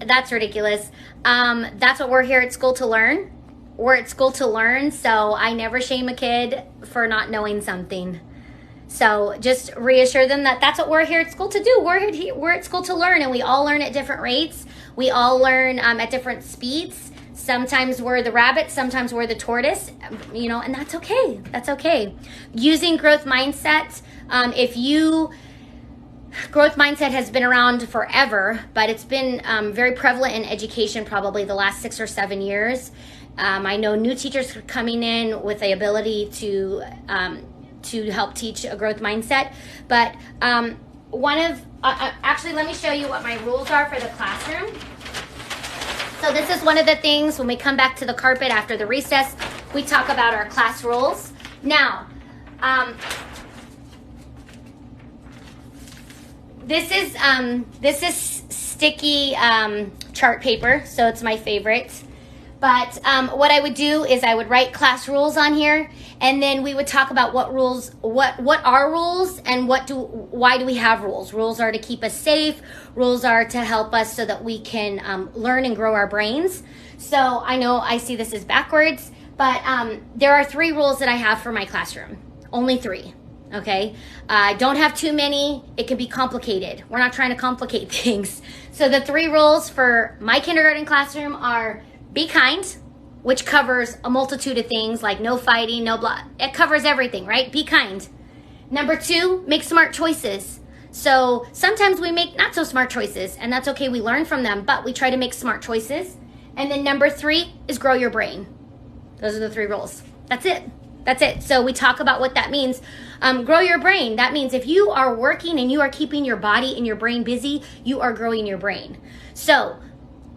That's ridiculous. That's what we're here at school to learn. We're at school to learn, so I never shame a kid for not knowing something. So just reassure them that that's what we're here at school to do. We're at school to learn, and we all learn at different rates. We all learn at different speeds. Sometimes we're the rabbit, sometimes we're the tortoise, and that's okay. That's okay. Using growth mindset. Growth mindset has been around forever, but it's been very prevalent in education probably the last 6 or 7 years. I know new teachers coming in with the ability to help teach a growth mindset. But actually, let me show you what my rules are for the classroom. So this is one of the things when we come back to the carpet after the recess, we talk about our class rules. Now, this is sticky chart paper, so it's my favorite. But what I would do is I would write class rules on here, and then we would talk about what are rules, and why do we have rules. Rules are to keep us safe. Rules are to help us so that we can learn and grow our brains. So I know I see this as backwards, but there are 3 rules that I have for my classroom. Only 3. Okay, don't have too many. It can be complicated. We're not trying to complicate things. So the 3 rules for my kindergarten classroom are: be kind, which covers a multitude of things like no fighting, no blah. It covers everything, right? Be kind. Number 2, make smart choices. So sometimes we make not so smart choices, and that's okay. We learn from them, but we try to make smart choices. And then number 3 is grow your brain. Those are the 3 rules. That's it. That's it. So we talk about what that means. Grow your brain. That means if you are working and you are keeping your body and your brain busy, you are growing your brain. So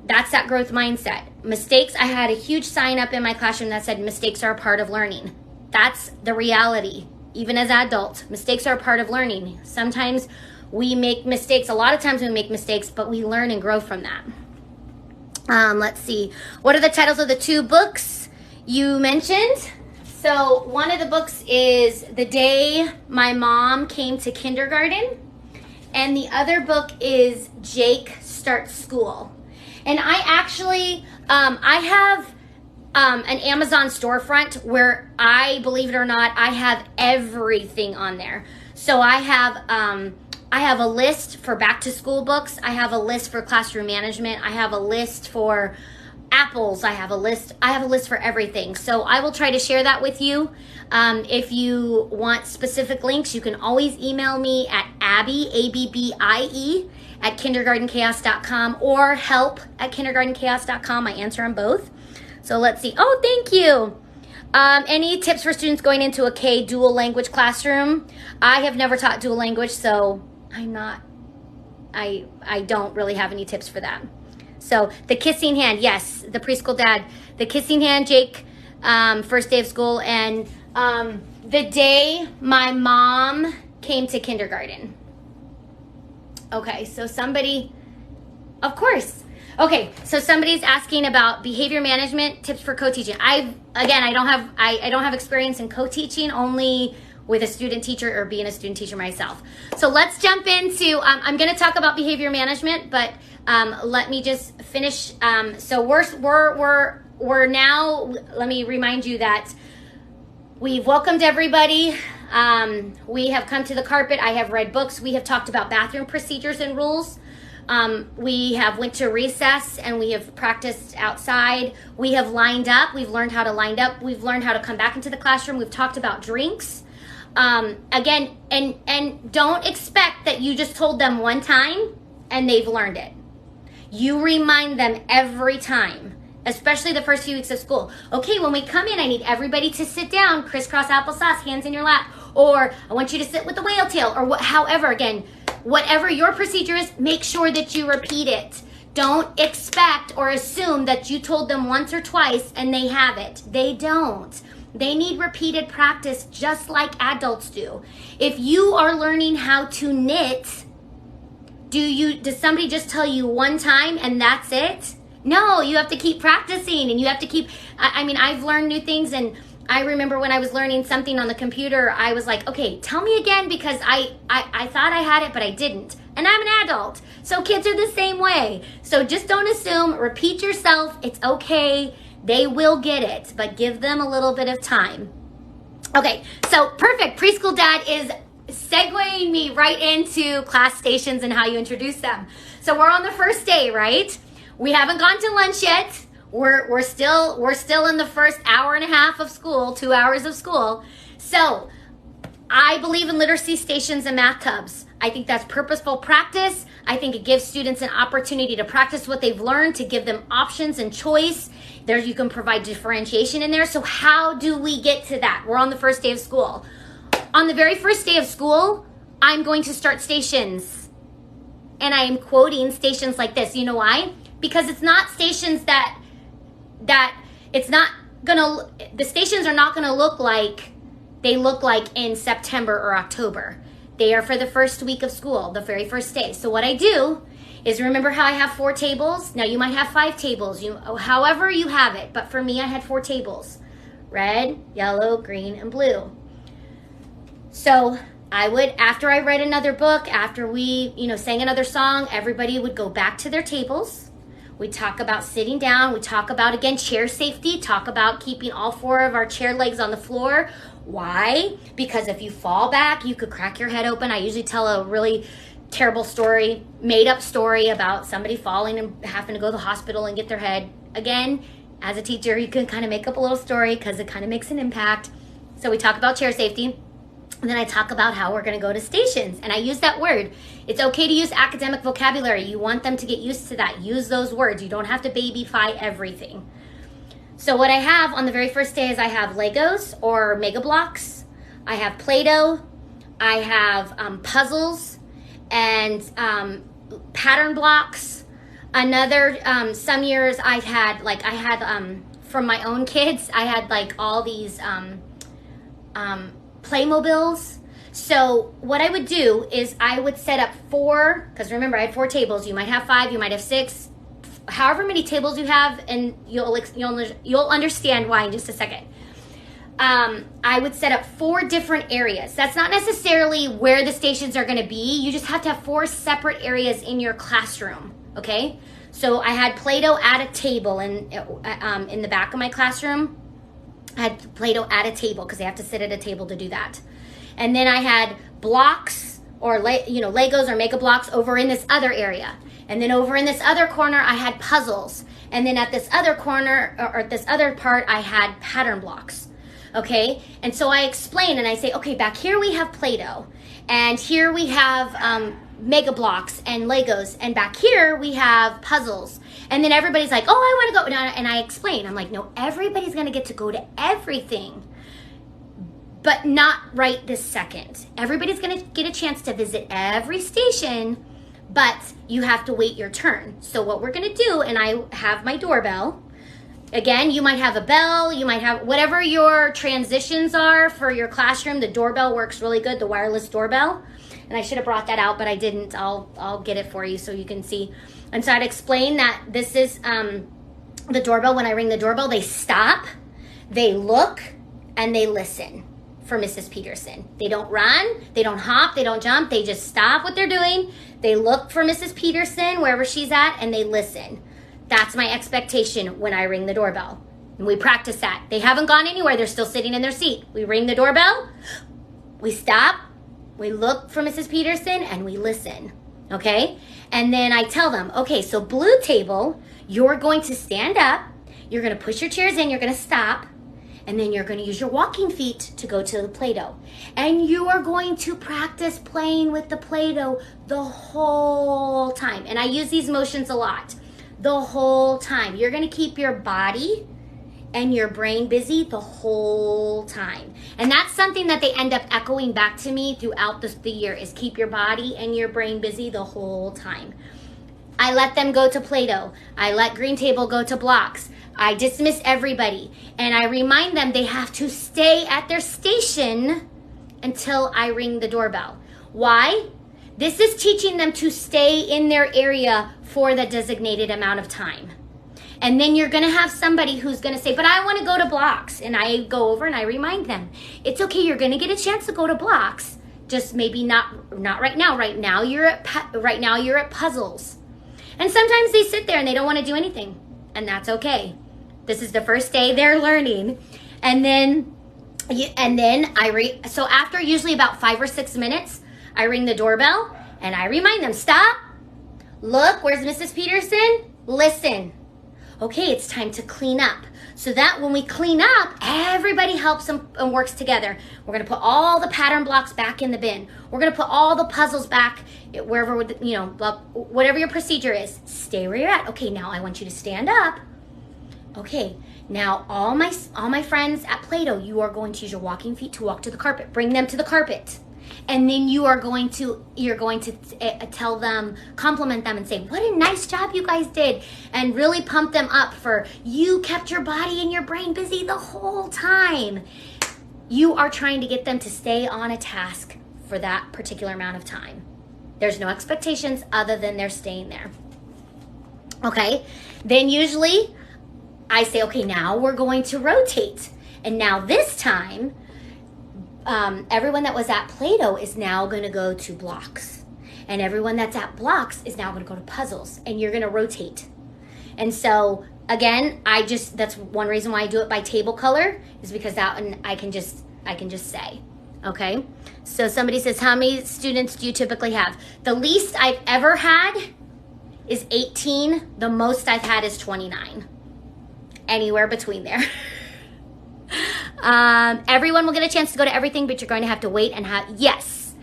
that's that growth mindset. Mistakes. I had a huge sign up in my classroom that said mistakes are a part of learning. That's the reality. Even as adults, mistakes are a part of learning. Sometimes we make mistakes. A lot of times we make mistakes, but we learn and grow from that. Let's see. What are the titles of the 2 books you mentioned? So one of the books is The Day My Mom Came to Kindergarten, and the other book is Jake Starts School. And I actually, I have an Amazon storefront where I, believe it or not, I have everything on there. So I I have a list for back to school books. I have a list for classroom management. I have a list for apples. I have a list for everything. So I will try to share that with you. If you want specific links, you can always email me at Abby, ABBIE, at kindergartenchaos.com or help@kindergartenchaos.com. I answer them both. So let's see. Oh, thank you. Any tips for students going into a K dual language classroom? I have never taught dual language, so I don't really have any tips for that. So the kissing hand, yes, the preschool dad, the kissing hand, Jake, first day of school, and the day my mom came to kindergarten. Okay, so somebody, of course. Okay, so somebody's asking about behavior management tips for co-teaching. I don't have experience in co-teaching, only with a student teacher or being a student teacher myself. So let's jump into, I'm going to talk about behavior management, but let me just finish. So we're now, let me remind you that we've welcomed everybody. We have come to the carpet. I have read books. We have talked about bathroom procedures and rules. We have went to recess and we have practiced outside. We have lined up. We've learned how to line up. We've learned how to come back into the classroom. We've talked about drinks. Again, and don't expect that you just told them one time and they've learned it. You remind them every time, especially the first few weeks of school. Okay, when we come in, I need everybody to sit down, crisscross applesauce, hands in your lap, or I want you to sit with the whale tail, or however, again, whatever your procedure is, make sure that you repeat it. Don't expect or assume that you told them once or twice and they have it. They don't. They need repeated practice just like adults do. If you are learning how to knit, does somebody just tell you one time and that's it? No, you have to keep practicing and you have to keep, I've learned new things, and I remember when I was learning something on the computer, I was like, okay, tell me again, because I thought I had it, but I didn't. And I'm an adult. So kids are the same way. So just don't assume, repeat yourself. It's okay. They will get it, but give them a little bit of time. Okay, so perfect. Preschool dad is segueing me right into class stations and how you introduce them. So we're on the first day, right? We haven't gone to lunch yet. We're still in the first hour and a half of school, 2 hours of school. So I believe in literacy stations and math tubs. I think that's purposeful practice. I think it gives students an opportunity to practice what they've learned, to give them options and choice. There you can provide differentiation in there. So how do we get to that? We're on the first day of school. On the very first day of school, I'm going to start stations. And I am quoting stations like this. You know why? Because it's not stations that it's not gonna, the stations are not gonna look like they look like in September or October. They are for the first week of school, the very first day. So what I do is, remember how I have 4 tables? Now you might have 5 tables, however you have it, but for me I had 4 tables. Red, yellow, green, and blue. So I would, after I read another book, after we, sang another song, everybody would go back to their tables. We talk about sitting down. We talk about, again, chair safety. Talk about keeping all 4 of our chair legs on the floor. Why? Because if you fall back, you could crack your head open. I usually tell a really terrible story, made up story about somebody falling and having to go to the hospital and get their head. Again, as a teacher, you can kind of make up a little story because it kind of makes an impact. So we talk about chair safety. And then I talk about how we're going to go to stations. And I use that word. It's okay to use academic vocabulary. You want them to get used to that. Use those words. You don't have to babyfy everything. So what I have on the very first day is I have Legos or Mega Blocks. I have Play-Doh. I have puzzles and pattern blocks. Some years I had from my own kids, I had all these Playmobiles. So what I would do is I would set up 4, because remember I had 4 tables. You might have 5, you might have 6, however many tables you have, and you'll understand why in just a second. I would set up 4 different areas. That's not necessarily where the stations are going to be. You just have to have 4 separate areas in your classroom. Okay. So I had Play-Doh at a table in the back of my classroom. I had Play-Doh at a table because they have to sit at a table to do that. And then I had blocks or Legos or Mega Blocks over in this other area. And then over in this other corner, I had puzzles. And then at this other corner, or this other part, I had pattern blocks. Okay? And so I explain and I say, okay, back here we have Play-Doh. And here we have Mega Blocks and Legos. And back here we have puzzles. And then everybody's like, oh, I want to go. And I explain. I'm like, no, everybody's going to get to go to everything. But not right this second. Everybody's going to get a chance to visit every station, but you have to wait your turn. So what we're going to do, and I have my doorbell. Again, you might have a bell, you might have whatever your transitions are for your classroom. The doorbell works really good, the wireless doorbell. And I should have brought that out, but I didn't. I'll get it for you so you can see. And so I'd explain that this is the doorbell. When I ring the doorbell, they stop, they look, and they listen for Mrs. Peterson. They don't run, they don't hop, they don't jump, they just stop what they're doing. They look for Mrs. Peterson wherever she's at and they listen. That's my expectation when I ring the doorbell. And we practice that. They haven't gone anywhere, they're still sitting in their seat. We ring the doorbell, we stop, we look for Mrs. Peterson and we listen, okay? And then I tell them, okay, so blue table, you're going to stand up, you're gonna push your chairs in, you're gonna stop, and then you're going to use your walking feet to go to the Play-Doh. And you are going to practice playing with the Play-Doh the whole time. And I use these motions a lot. The whole time. You're going to keep your body and your brain busy the whole time. And that's something that they end up echoing back to me throughout the year is keep your body and your brain busy the whole time. I let them go to Play-Doh. I let Green Table go to blocks. I dismiss everybody and I remind them they have to stay at their station until I ring the doorbell. Why? This is teaching them to stay in their area for the designated amount of time. And then you're going to have somebody who's going to say, but I want to go to blocks. And I go over and I remind them, it's okay, you're going to get a chance to go to blocks. Just maybe not right now. Right now you're at puzzles. And sometimes they sit there and they don't want to do anything. And that's okay. This is the first day they're learning. And then so after usually about 5 or 6 minutes, I ring the doorbell and I remind them, stop, look, where's Mrs. Peterson? Listen. Okay, it's time to clean up. So that when we clean up, everybody helps and works together. We're gonna put all the pattern blocks back in the bin. We're gonna put all the puzzles back wherever, whatever your procedure is. Stay where you're at. Okay, now I want you to stand up. Okay, now all my friends at Play-Doh, you are going to use your walking feet to walk to the carpet. Bring them to the carpet. And then you're going to tell them, compliment them and say, what a nice job you guys did. And really pump them up for you kept your body and your brain busy the whole time. You are trying to get them to stay on a task for that particular amount of time. There's no expectations other than they're staying there. Okay, then usually I say, okay, now we're going to rotate. And now this time, everyone that was at Play-Doh is now going to go to blocks. And everyone that's at blocks is now going to go to puzzles. And you're going to rotate. And so, again, that's one reason why I do it by table color, is because that one I can just say. Okay? So somebody says, how many students do you typically have? The least I've ever had is 18. The most I've had is 29. Anywhere between there. Everyone will get a chance to go to everything, but you're going to have to wait and have, yes.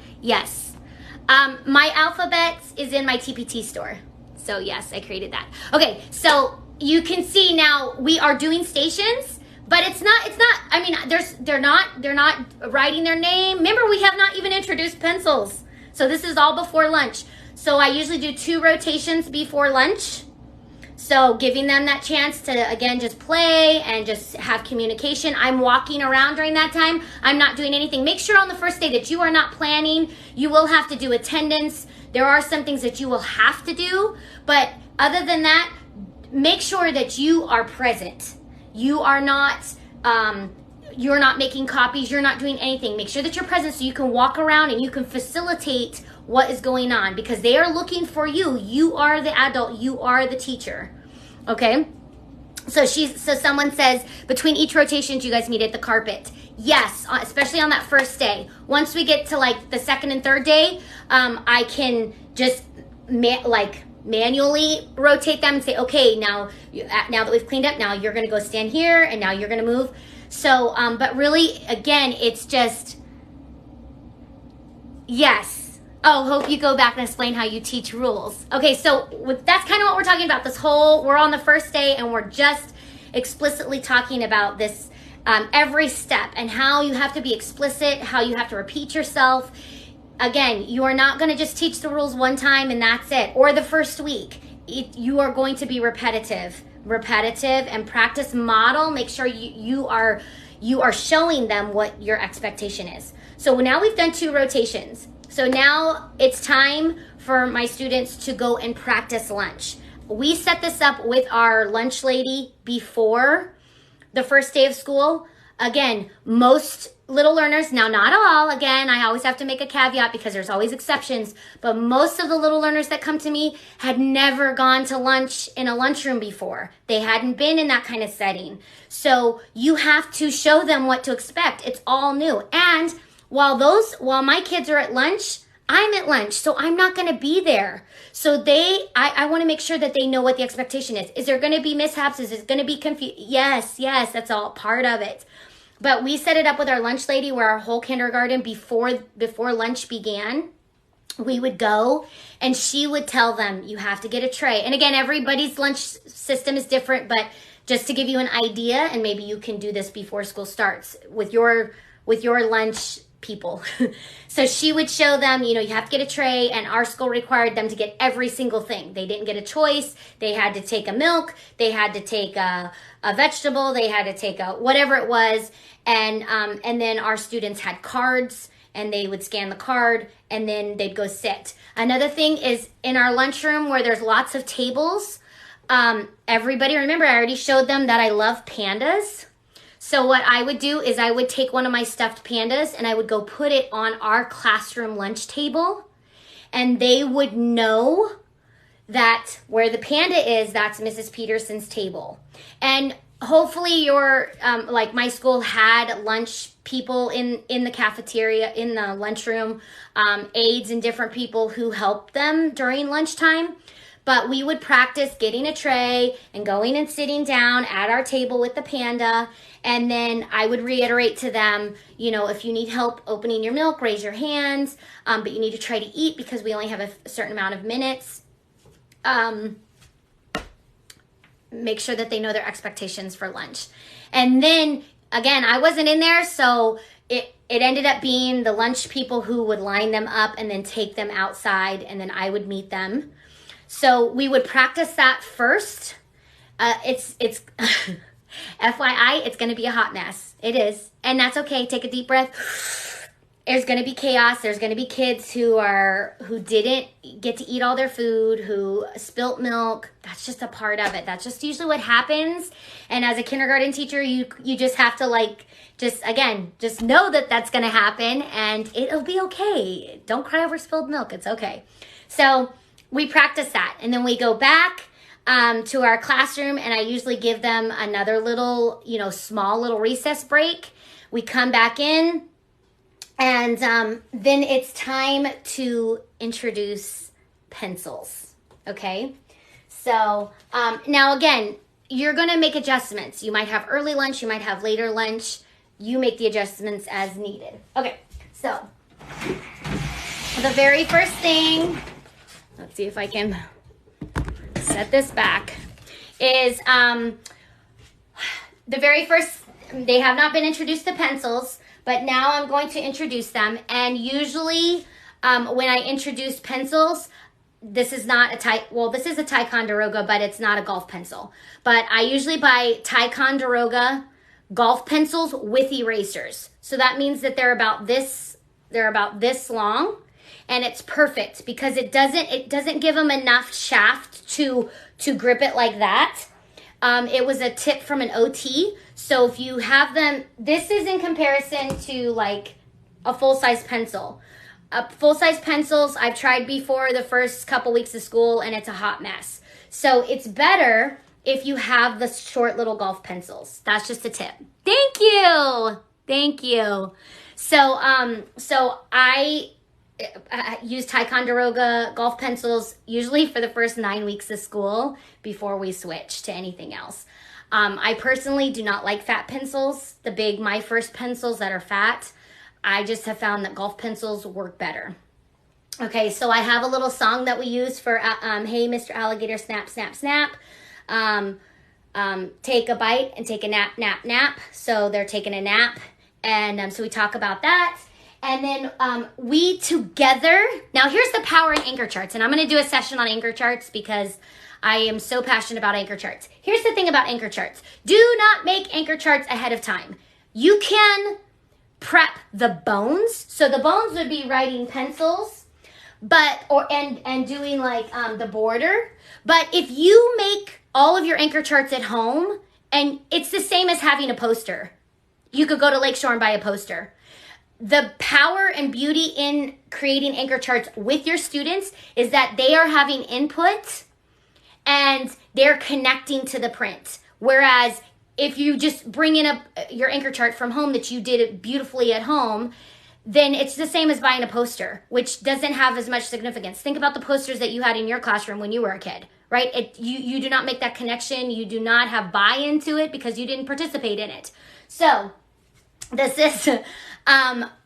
My alphabet is in my TPT store. So yes, I created that. Okay, so you can see now we are doing stations, but it's not, I mean, they're not writing their name. Remember, we have not even introduced pencils. So this is all before lunch. So I usually do 2 rotations before lunch. So giving them that chance to, again, just play and just have communication. I'm walking around during that time. I'm not doing anything. Make sure on the first day that you are not planning. You will have to do attendance. There are some things that you will have to do. But other than that, make sure that you are present. You're not making copies. You're not doing anything. Make sure that you're present so you can walk around and you can facilitate what is going on, because they are looking for you. You are the adult. You are the teacher. Okay? So someone says, between each rotation, do you guys meet at the carpet? yes, especially on that first day. Once we get to like the second and third day, I can just manually rotate them and say, okay, now that we've cleaned up, now you're going to go stand here, and now you're going to move. So, but really, again, it's just, yes. Oh, hope you go back and explain how you teach rules. Okay, so that's kind of what we're talking about. We're on the first day, and we're just explicitly talking about this every step and how you have to be explicit, how you have to repeat yourself. Again, you are not going to just teach the rules one time and that's it, or the first week. You are going to be repetitive and practice model. Make sure you are showing them what your expectation is. So now we've done 2 rotations. So now it's time for my students to go and practice lunch. We set this up with our lunch lady before the first day of school. Again, most little learners, now not all, again, I always have to make a caveat because there's always exceptions, but most of the little learners that come to me had never gone to lunch in a lunchroom before. They hadn't been in that kind of setting. So you have to show them what to expect. It's all new. And while my kids are at lunch, I'm at lunch, so I'm not going to be there. So I want to make sure that they know what the expectation is. Is there going to be mishaps? Is it going to be confused? Yes, that's all part of it. But we set it up with our lunch lady where our whole kindergarten, before lunch began, we would go and she would tell them, you have to get a tray. And again, everybody's lunch system is different, but just to give you an idea, and maybe you can do this before school starts with your lunch people. So she would show them, you have to get a tray, and our school required them to get every single thing. They didn't get a choice. They had to take a milk. They had to take a vegetable. They had to take whatever it was. And then our students had cards, and they would scan the card, and then they'd go sit. Another thing is in our lunchroom where there's lots of tables, everybody, remember I already showed them that I love pandas. So what I would do is I would take one of my stuffed pandas and I would go put it on our classroom lunch table, and they would know that where the panda is, that's Mrs. Peterson's table. And hopefully your, like my school had lunch people in the cafeteria, in the lunchroom, aides and different people who helped them during lunchtime. But we would practice getting a tray and going and sitting down at our table with the panda. And then I would reiterate to them, if you need help opening your milk, raise your hands. But you need to try to eat because we only have a certain amount of minutes. Make sure that they know their expectations for lunch. And then, again, I wasn't in there, so it ended up being the lunch people who would line them up and then take them outside, and then I would meet them. So we would practice that first. It's FYI, it's going to be a hot mess. It is. And that's okay. Take a deep breath. There's going to be chaos. There's going to be kids who didn't get to eat all their food, who spilt milk. That's just a part of it. That's just usually what happens. And as a kindergarten teacher, you just have to just know that that's going to happen, and it'll be okay. Don't cry over spilled milk. It's okay. So we practice that, and then we go back to our classroom, and I usually give them another little, small little recess break. We come back in, and then it's time to introduce pencils, okay? So now again, you're gonna make adjustments. You might have early lunch, you might have later lunch. You make the adjustments as needed. Okay, so the very first thing, let's see if I can set this back, is the very first, they have not been introduced to pencils, but now I'm going to introduce them. And usually when I introduce pencils, this is a Ticonderoga, but it's not a golf pencil. But I usually buy Ticonderoga golf pencils with erasers. So that means that they're about this long. And it's perfect because it doesn't give them enough shaft to grip it like that. It was a tip from an OT. So if you have them, this is in comparison to like a full-size pencil. Full-size pencils I've tried before the first couple weeks of school, and it's a hot mess. So it's better if you have the short little golf pencils. That's just a tip. Thank you. Thank you. So I use Ticonderoga golf pencils usually for the first 9 weeks of school before we switch to anything else. I personally do not like fat pencils, my first pencils that are fat. I just have found that golf pencils work better. Okay, so I have a little song that we use for, hey, Mr. Alligator, snap, snap, snap. Take a bite and take a nap, nap, nap. So they're taking a nap. And so we talk about that. And then we together, now here's the power in anchor charts. And I'm going to do a session on anchor charts because I am so passionate about anchor charts. Here's the thing about anchor charts. Do not make anchor charts ahead of time. You can prep the bones. So the bones would be writing pencils, and doing like the border. But if you make all of your anchor charts at home, and it's the same as having a poster. You could go to Lakeshore and buy a poster. The power and beauty in creating anchor charts with your students is that they are having input and they're connecting to the print. Whereas if you just bring in your anchor chart from home that you did it beautifully at home, then it's the same as buying a poster, which doesn't have as much significance. Think about the posters that you had in your classroom when you were a kid, right? You do not make that connection. You do not have buy-in to it because you didn't participate in it. So this is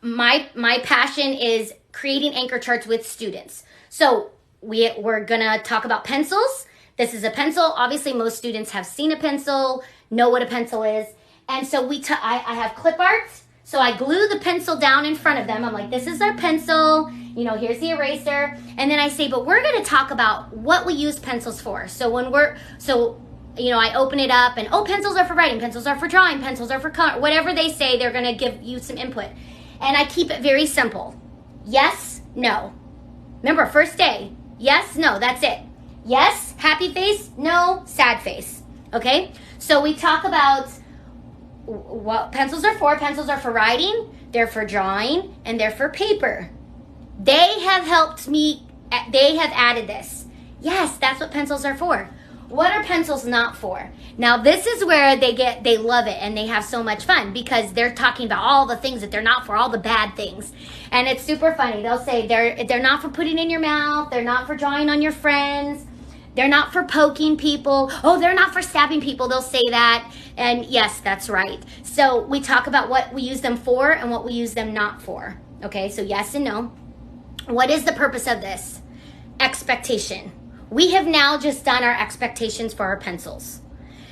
my passion is creating anchor charts with students. So we're gonna talk about pencils. This is a pencil. Obviously, most students have seen a pencil, know what a pencil is, and so I have clip art. So I glue the pencil down in front of them. I'm like, this is our pencil. Here's the eraser, and then I say, but we're gonna talk about what we use pencils for. So I open it up and, pencils are for writing, pencils are for drawing, pencils are for color, whatever they say, they're gonna give you some input. And I keep it very simple. Yes, no. Remember, first day, yes, no, that's it. Yes, happy face, no, sad face, okay? So we talk about what pencils are for. Pencils are for writing, they're for drawing, and they're for paper. They have helped me, they have added this. Yes, that's what pencils are for. What are pencils not for? Now this is where they love it and they have so much fun because they're talking about all the things that they're not for, all the bad things. And it's super funny. They'll say they're not for putting in your mouth, they're not for drawing on your friends, they're not for poking people. Oh, they're not for stabbing people. They'll say that. And yes, that's right. So we talk about what we use them for and what we use them not for. Okay, so yes and no. What is the purpose of this? Expectation. We have now just done our expectations for our pencils.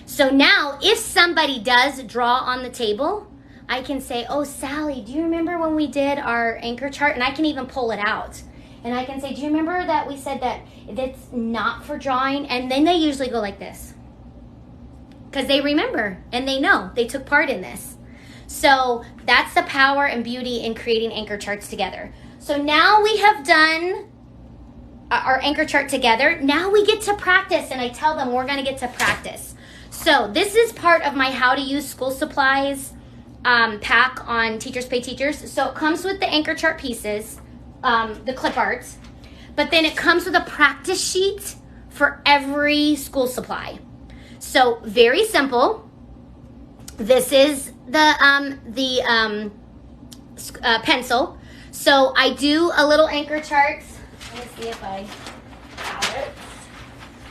So now if somebody does draw on the table, I can say, oh, Sally, do you remember when we did our anchor chart? And I can even pull it out. And I can say, do you remember that we said that it's not for drawing? And then they usually go like this. Because they remember and they know they took part in this. So that's the power and beauty in creating anchor charts together. So now we have done our anchor chart together. Now we get to practice, and I tell them we're going to get to practice. So this is part of my how to use school supplies pack on Teachers Pay Teachers. So it comes with the anchor chart pieces, the clip arts, but then it comes with a practice sheet for every school supply. So very simple. This is the pencil. So I do a little anchor chart. Let me see if I have it.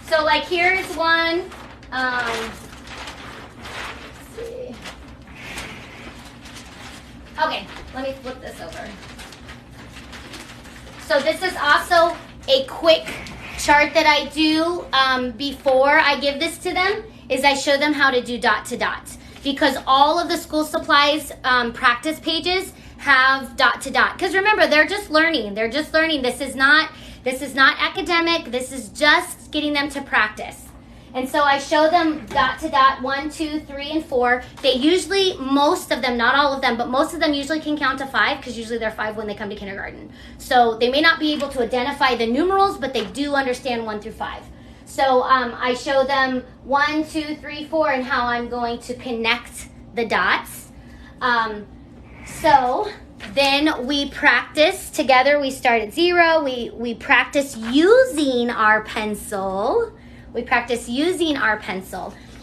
So like here's one. Let's see. Okay, let me flip this over. So this is also a quick chart that I do before I give this to them, is I show them how to do dot to dot. Because all of the school supplies practice pages have dot to dot. Because remember, they're just learning. They're just learning. This is not academic. This is just getting them to practice. And so I show them dot to dot, 1, 2, 3, and 4. They usually, most of them, not all of them, but most of them usually can count to 5 because usually they're 5 when they come to kindergarten. So they may not be able to identify the numerals, but they do understand 1 through 5. So I show them 1, 2, 3, 4 and how I'm going to connect the dots. So then we practice together. We start at 0. We practice using our pencil.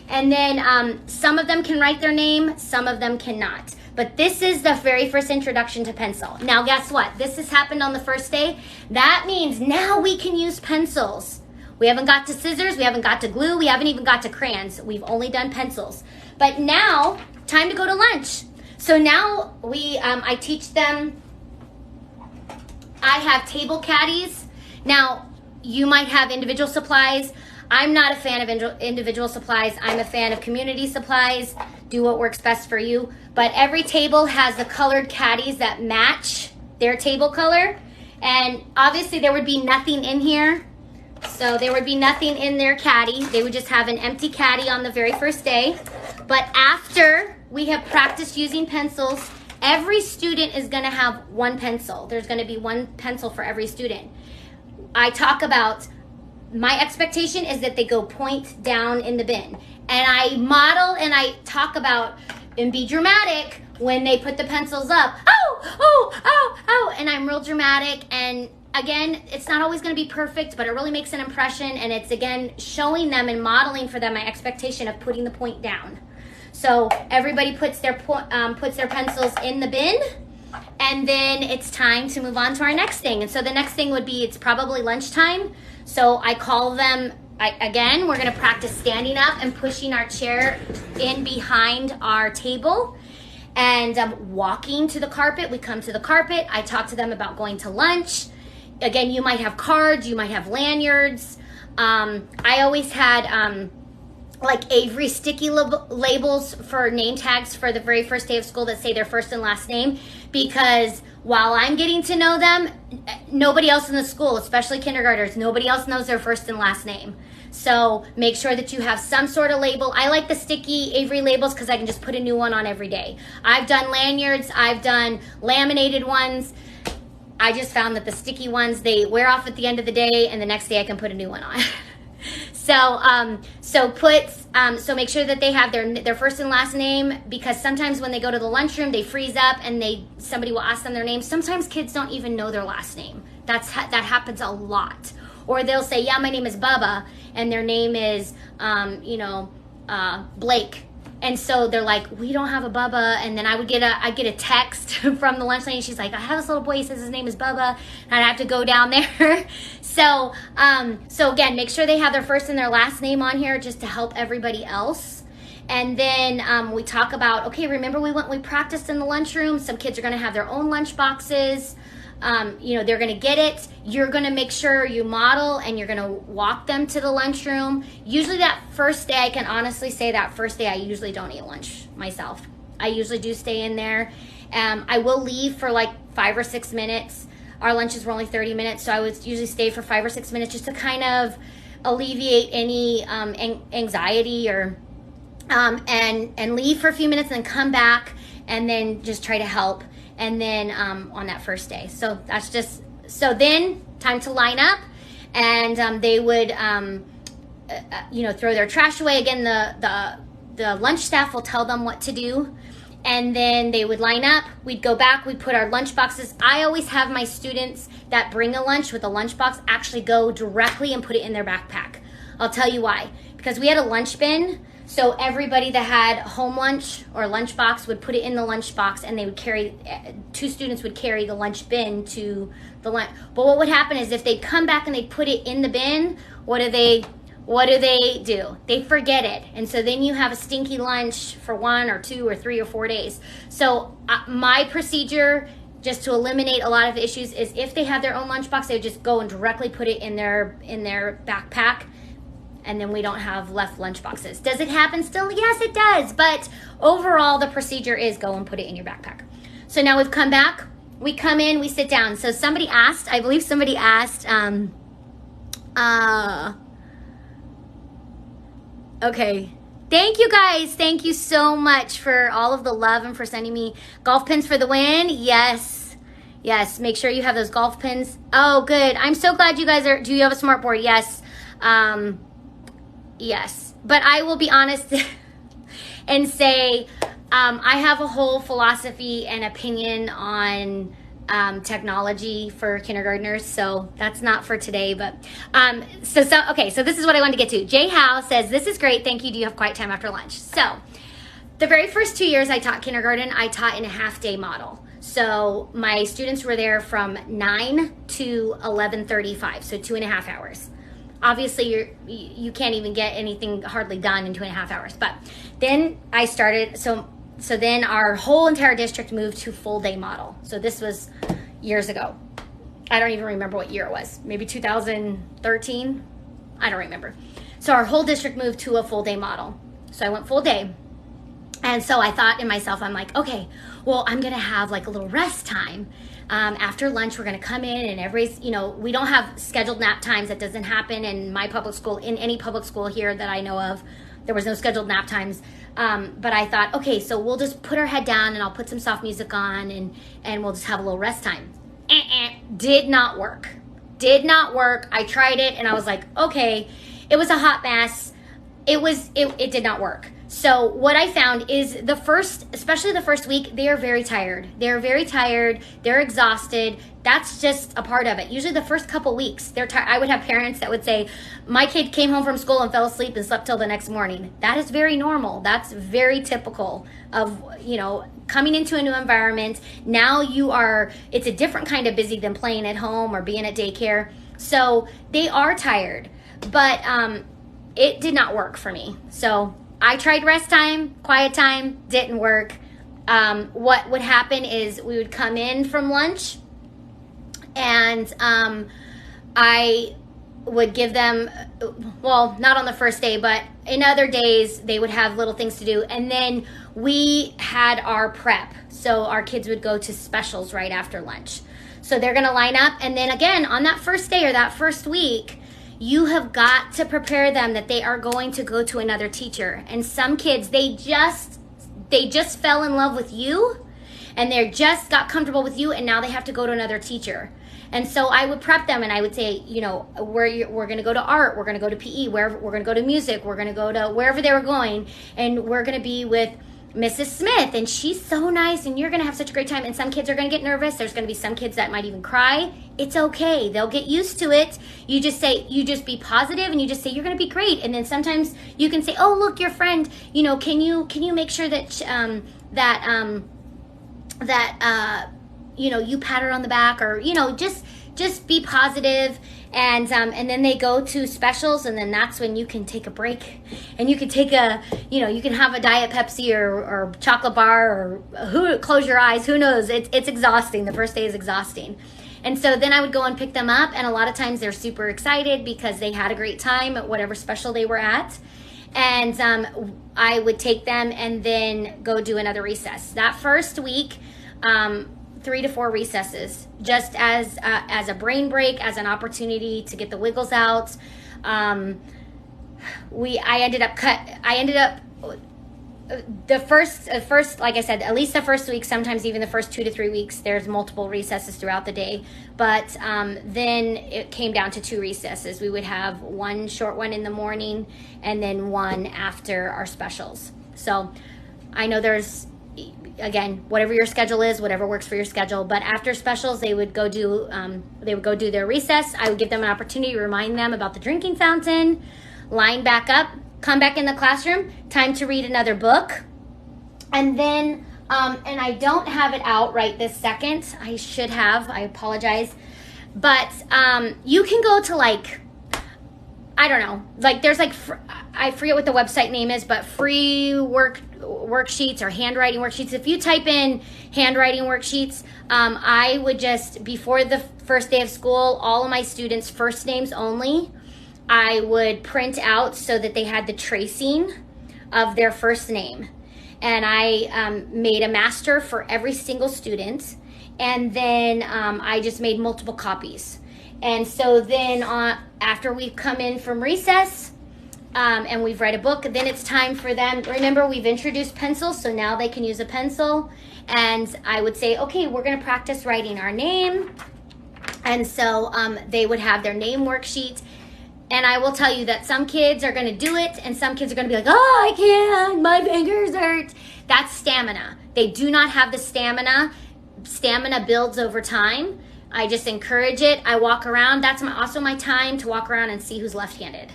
And then some of them can write their name, some of them cannot. But this is the very first introduction to pencil. Now, guess what? This has happened on the first day. That means now we can use pencils. We haven't got to scissors. We haven't got to glue. We haven't even got to crayons. We've only done pencils. But now, time to go to lunch. So now I teach them. I have table caddies. Now, you might have individual supplies. I'm not a fan of individual supplies. I'm a fan of community supplies. Do what works best for you. But every table has the colored caddies that match their table color. And obviously there would be nothing in here. So there would be nothing in their caddy. They would just have an empty caddy on the very first day. But after we have practiced using pencils, every student is going to have one pencil. There's going to be one pencil for every student. I talk about, my expectation is that they go point down in the bin. And I model and I talk about and be dramatic when they put the pencils up. Oh, and I'm real dramatic. And again, it's not always going to be perfect, but it really makes an impression. And it's, again, showing them and modeling for them my expectation of putting the point down. So everybody puts their pencils in the bin, and then it's time to move on to our next thing. And so the next thing would be, it's probably lunchtime. So I call them, again, we're going to practice standing up and pushing our chair in behind our table and walking to the carpet. We come to the carpet. I talk to them about going to lunch. Again, you might have cards, you might have lanyards. I always had like Avery sticky labels for name tags for the very first day of school that say their first and last name, because while I'm getting to know them, nobody else in the school, especially kindergartners, nobody else knows their first and last name. So make sure that you have some sort of label. I like the sticky Avery labels because I can just put a new one on every day. I've done lanyards, I've done laminated ones. I just found that the sticky ones, they wear off at the end of the day, and the next day I can put a new one on. So make sure that they have their first and last name, because sometimes when they go to the lunchroom, they freeze up and somebody will ask them their name. Sometimes kids don't even know their last name. That happens a lot. Or they'll say, yeah, my name is Bubba, and their name is, Blake. And so they're like, we don't have a Bubba. And then I get a text from the lunch lady. She's like, I have this little boy, he says his name is Bubba. And I'd have to go down there. So again, make sure they have their first and their last name on here just to help everybody else. And then we talk about, okay, remember we practiced in the lunchroom. Some kids are going to have their own lunch boxes. They're going to get it. You're going to make sure you model and you're going to walk them to the lunchroom. Usually that first day, I can honestly say that first day, I usually don't eat lunch myself. I usually do stay in there. I will leave for like 5 or 6 minutes. Our lunches were only 30 minutes, so I would usually stay for 5 or 6 minutes just to kind of alleviate any anxiety or and leave for a few minutes and then come back and then just try to help. And then on that first day. So that's just, so then time to line up, and they would, throw their trash away. Again, the lunch staff will tell them what to do. And then they would line up, we'd go back, we'd put our lunch boxes. I always have my students that bring a lunch with a lunch box actually go directly and put it in their backpack. I'll tell you why. Because we had a lunch bin. So everybody that had home lunch or lunch box would put it in the lunch box, and they would carry, 2 students would carry the lunch bin to the lunch. But what would happen is if they come back and they put it in the bin, what do they do? They forget it. And so then you have a stinky lunch for 1 or 2 or 3 or 4 days. So my procedure, just to eliminate a lot of issues, is if they have their own lunch box, they would just go and directly put it in their backpack. And then we don't have left lunch boxes. Does it happen still? Yes, it does. But overall, the procedure is go and put it in your backpack. So now we've come back. We come in, we sit down. So somebody asked, okay. Thank you guys. Thank you so much for all of the love and for sending me golf pins for the win. Yes. Yes. Make sure you have those golf pins. Oh, good. I'm so glad you guys do you have a smart board? Yes. Yes, but I will be honest and say I have a whole philosophy and opinion on technology for kindergartners, so that's not for today. But so this is what I wanted to get to. Jay Howe says, this is great, thank you. Do you have quiet time after lunch? So the very first 2 years I taught kindergarten, I taught in a half-day model. So my students were there from 9 to 11:35, so 2.5 hours. Obviously, you can't even get anything hardly done in 2.5 hours. But then I started, so then our whole entire district moved to full-day model. So this was years ago. I don't even remember what year it was. Maybe 2013? I don't remember. So our whole district moved to a full-day model. So I went full day. And so I thought in myself, I'm like, okay, well, I'm going to have like a little rest time. After lunch, we're going to come in and everybody's, we don't have scheduled nap times. That doesn't happen in my public school, in any public school here that I know of. There was no scheduled nap times. But I thought, okay, so we'll just put our head down and I'll put some soft music on and we'll just have a little rest time. Did not work. Did not work. I tried it and I was like, okay, it was a hot mess. It did not work. So what I found is especially the first week, they are very tired. They're very tired. They're exhausted. That's just a part of it. Usually the first couple weeks, they're tired. I would have parents that would say, my kid came home from school and fell asleep and slept till the next morning. That is very normal. That's very typical of, coming into a new environment. Now it's a different kind of busy than playing at home or being at daycare. So they are tired, but it did not work for me. So I tried rest time, quiet time, didn't work. What would happen is we would come in from lunch and I would give them, well, not on the first day, but in other days they would have little things to do. And then we had our prep. So our kids would go to specials right after lunch. So they're going to line up. And then again, on that first day or that first week, you have got to prepare them that they are going to go to another teacher. And some kids, they just fell in love with you and they just got comfortable with you and now they have to go to another teacher. And so I would prep them and I would say, we're going to go to art, we're going to go to PE, we're going to go to music, we're going to go to wherever they were going, and we're going to be with Mrs. Smith, and she's so nice, and you're going to have such a great time. And some kids are going to get nervous. There's going to be some kids that might even cry. It's okay. They'll get used to it. You just be positive, and you just say, you're going to be great. And then sometimes you can say, oh, look, your friend, can you make sure that, you pat her on the back, or, just be positive. And then they go to specials, and then that's when you can take a break and you can take you can have a Diet Pepsi or chocolate bar or close your eyes. Who knows? It's exhausting. The first day is exhausting. And so then I would go and pick them up, and a lot of times they're super excited because they had a great time at whatever special they were at. And I would take them and then go do another recess. That first week, 3 to 4 recesses, just as a brain break, as an opportunity to get the wiggles out. I ended up the first, like I said, at least the first week, sometimes even the first 2 to 3 weeks, there's multiple recesses throughout the day. But then it came down to 2 recesses. We would have one short one in the morning and then one after our specials. So I know there's, again, whatever your schedule is, whatever works for your schedule. But after specials, they would go do their recess. I would give them an opportunity to remind them about the drinking fountain, line back up, come back in the classroom, time to read another book. And then, and I don't have it out right this second. I should have, I apologize. But you can go to I don't know, there's I forget what the website name is, but free worksheets or handwriting worksheets. If you type in handwriting worksheets, I would just, before the first day of school, all of my students' first names only, I would print out so that they had the tracing of their first name. And I made a master for every single student. And then I just made multiple copies. And so then after we've come in from recess and we've read a book, then it's time for them. Remember, we've introduced pencils, so now they can use a pencil. And I would say, okay, we're going to practice writing our name. And so they would have their name worksheet. And I will tell you that some kids are going to do it, and some kids are going to be like, oh, I can't, my fingers hurt. That's stamina. They do not have the stamina. Stamina builds over time. I just encourage it. I walk around. That's also my time to walk around and see who's left-handed.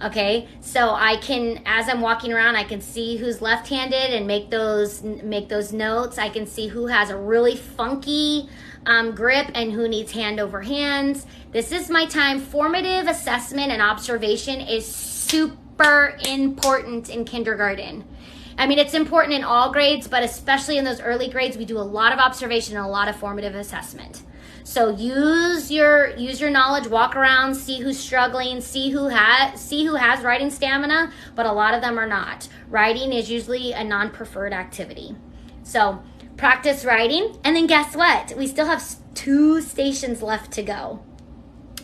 Okay, so I can, as I'm walking around, I can see who's left-handed and make those notes. I can see who has a really funky grip and who needs hand over hands. This is my time. Formative assessment and observation is super important in kindergarten. I mean, it's important in all grades, but especially in those early grades, we do a lot of observation and a lot of formative assessment. So use your knowledge, walk around, see who's struggling, see who has writing stamina, but a lot of them are not. Writing is usually a non-preferred activity. So practice writing, and then guess what? We still have 2 stations left to go.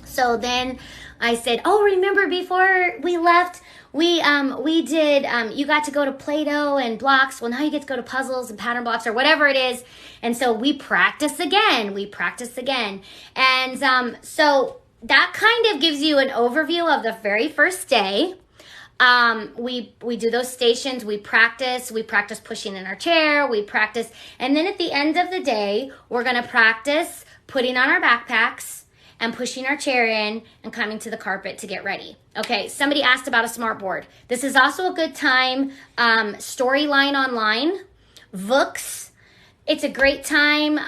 So then I said, oh, remember before we left, we did, you got to go to Play-Doh and blocks. Well, now you get to go to puzzles and pattern blocks or whatever it is. And so we practice again. And so that kind of gives you an overview of the very first day. We do those stations, we practice pushing in our chair, we practice. And then at the end of the day, we're going to practice putting on our backpacks and pushing our chair in and coming to the carpet to get ready. Okay, somebody asked about a smart board. This is also a good time. Storyline online, books. It's a great time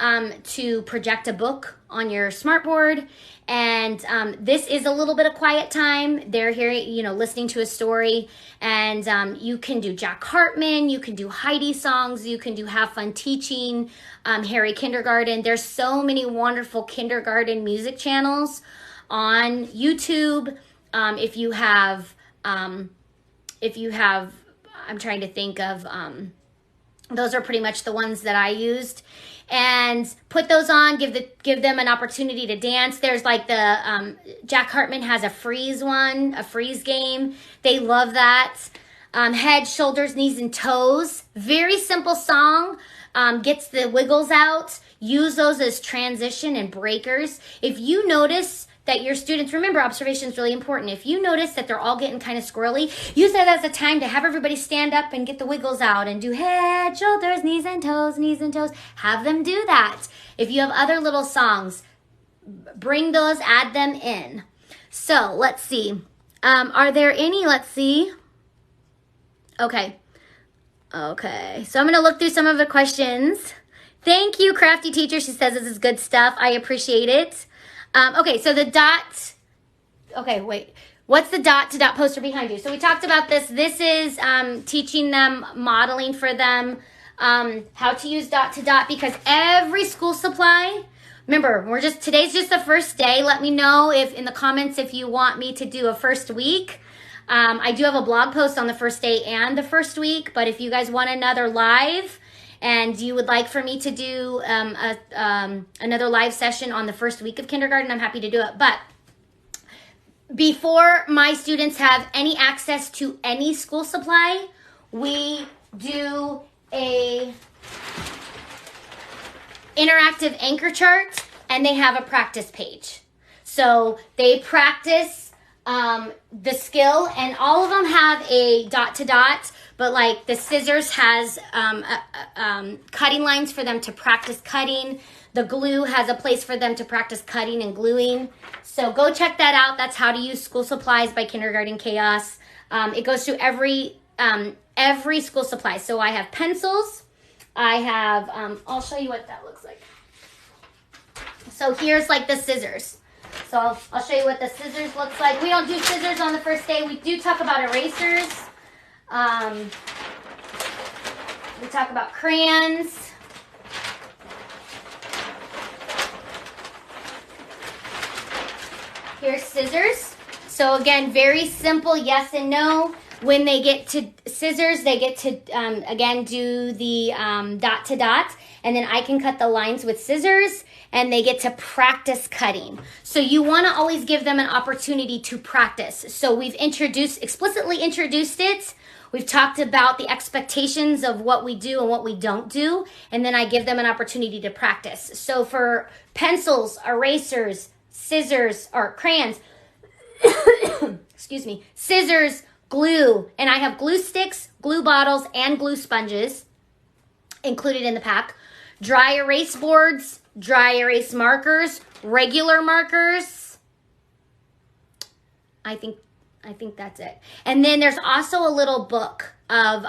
to project a book on your smart board. And this is a little bit of quiet time. They're here, listening to a story. And you can do Jack Hartman, you can do Heidi songs, you can do Have Fun Teaching, Harry Kindergarten. There's so many wonderful kindergarten music channels on YouTube. If you have, I'm trying to think of, those are pretty much the ones that I used. And put those on, give them an opportunity to dance. There's like the, Jack Hartman has a freeze game. They love that. Head, shoulders, knees, and toes. Very simple song, gets the wiggles out. Use those as transition and breakers. If you notice that your students, remember, observation is really important. If you notice that they're all getting kind of squirrely, use that as a time to have everybody stand up and get the wiggles out and do head, shoulders, knees and toes, knees and toes. Have them do that. If you have other little songs, bring those, add them in. So let's see. Are there any? Let's see. Okay. So I'm going to look through some of the questions. Thank you, Crafty Teacher. She says this is good stuff. I appreciate it. Okay, so the dot, okay, wait. What's the dot to dot poster behind you? So we talked about this. This is teaching them, modeling for them how to use dot to dot, because every school supply, remember, today's just the first day. Let me know in the comments if you want me to do a first week. I do have a blog post on the first day and the first week, but if you guys want another live, and you would like for me to do another live session on the first week of kindergarten, I'm happy to do it. But before my students have any access to any school supply, we do a interactive anchor chart, and they have a practice page. So they practice the skill, and all of them have a dot to dot. But like the scissors has cutting lines for them to practice cutting. The glue has a place for them to practice cutting and gluing. So go check that out. That's How to Use School Supplies by Kindergarten Chaos. It goes through every school supply. So I have pencils. I have, I'll show you what that looks like. So here's like the scissors. So I'll show you what the scissors looks like. We don't do scissors on the first day. We do talk about erasers. We talk about crayons. Here's scissors. So again, very simple yes and no. When they get to scissors, they get to, again, do the dot to dot. And then I can cut the lines with scissors, and they get to practice cutting. So you want to always give them an opportunity to practice. So we've explicitly introduced it. We've talked about the expectations of what we do and what we don't do, and then I give them an opportunity to practice. So for pencils, erasers, scissors, or crayons, excuse me, scissors, glue, and I have glue sticks, glue bottles, and glue sponges included in the pack. Dry erase boards, dry erase markers, regular markers. I think I think that's it. And then there's also a little book of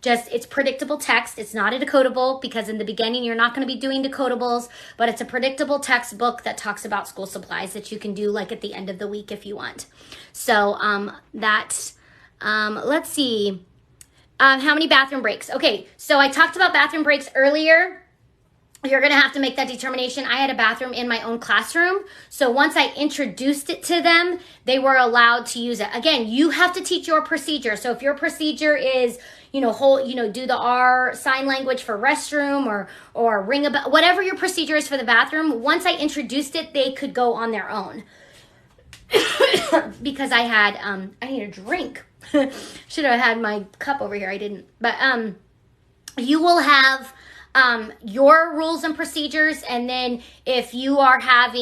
it's predictable text. It's not a decodable because in the beginning you're not going to be doing decodables, but it's a predictable textbook that talks about school supplies that you can do like at the end of the week if you want. So let's see. How many bathroom breaks? Okay, so I talked about bathroom breaks earlier. You're going to have to make that determination. I had a bathroom in my own classroom. So once I introduced it to them, they were allowed to use it. Again, you have to teach your procedure. So if your procedure is, do the R sign language for restroom or ring a bell, whatever your procedure is for the bathroom, once I introduced it, they could go on their own. Because I need a drink. Should have had my cup over here. I didn't. But you will have your rules and procedures, and then if you don't have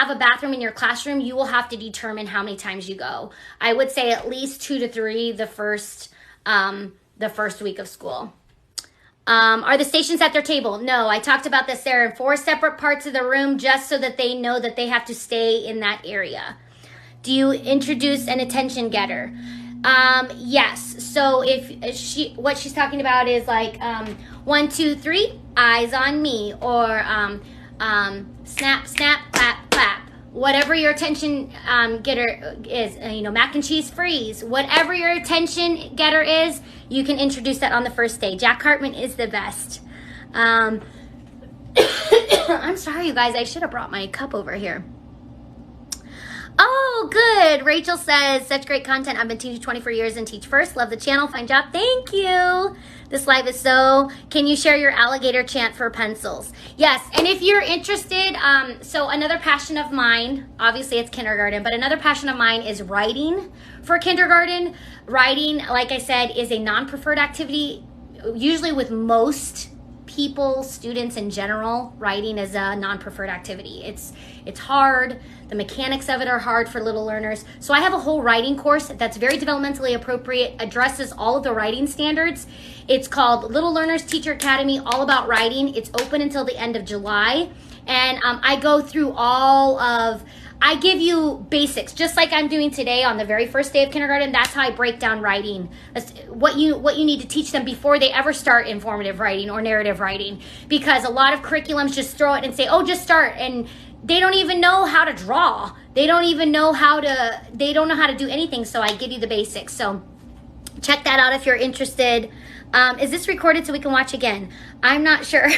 a bathroom in your classroom, you will have to determine how many times you go. I would say at least 2 to 3 the first week of school. Are the stations at their table? No, I talked about this. They're in 4 separate parts of the room just so that they know that they have to stay in that area. Do you introduce an attention getter? Yes. So what she's talking about is like 1, 2, 3, eyes on me, or snap, snap, clap, clap. Whatever your attention getter is, mac and cheese freeze. Whatever your attention getter is, you can introduce that on the first day. Jack Hartman is the best. I'm sorry, you guys. I should have brought my cup over here. Oh, good. Rachel says, such great content. I've been teaching 24 years and teach first. Love the channel. Fine job. Thank you. This live is can you share your alligator chant for pencils? Yes. And if you're interested, so another passion of mine, obviously it's kindergarten, but another passion of mine is writing for kindergarten. Writing, like I said, is a non-preferred activity. Usually with most people, students in general, writing is a non-preferred activity. It's hard. The mechanics of it are hard for little learners. So I have a whole writing course that's very developmentally appropriate, addresses all of the writing standards. It's called Little Learners Teacher Academy, all about writing. It's open until the end of July. And I go through I give you basics, just like I'm doing today on the very first day of kindergarten. That's how I break down writing. That's what you need to teach them before they ever start informative writing or narrative writing. Because a lot of curriculums just throw it and say, oh, just start. And they don't even know how to draw. They don't know how to do anything. So I give you the basics. So check that out if you're interested. Is this recorded so we can watch again? I'm not sure.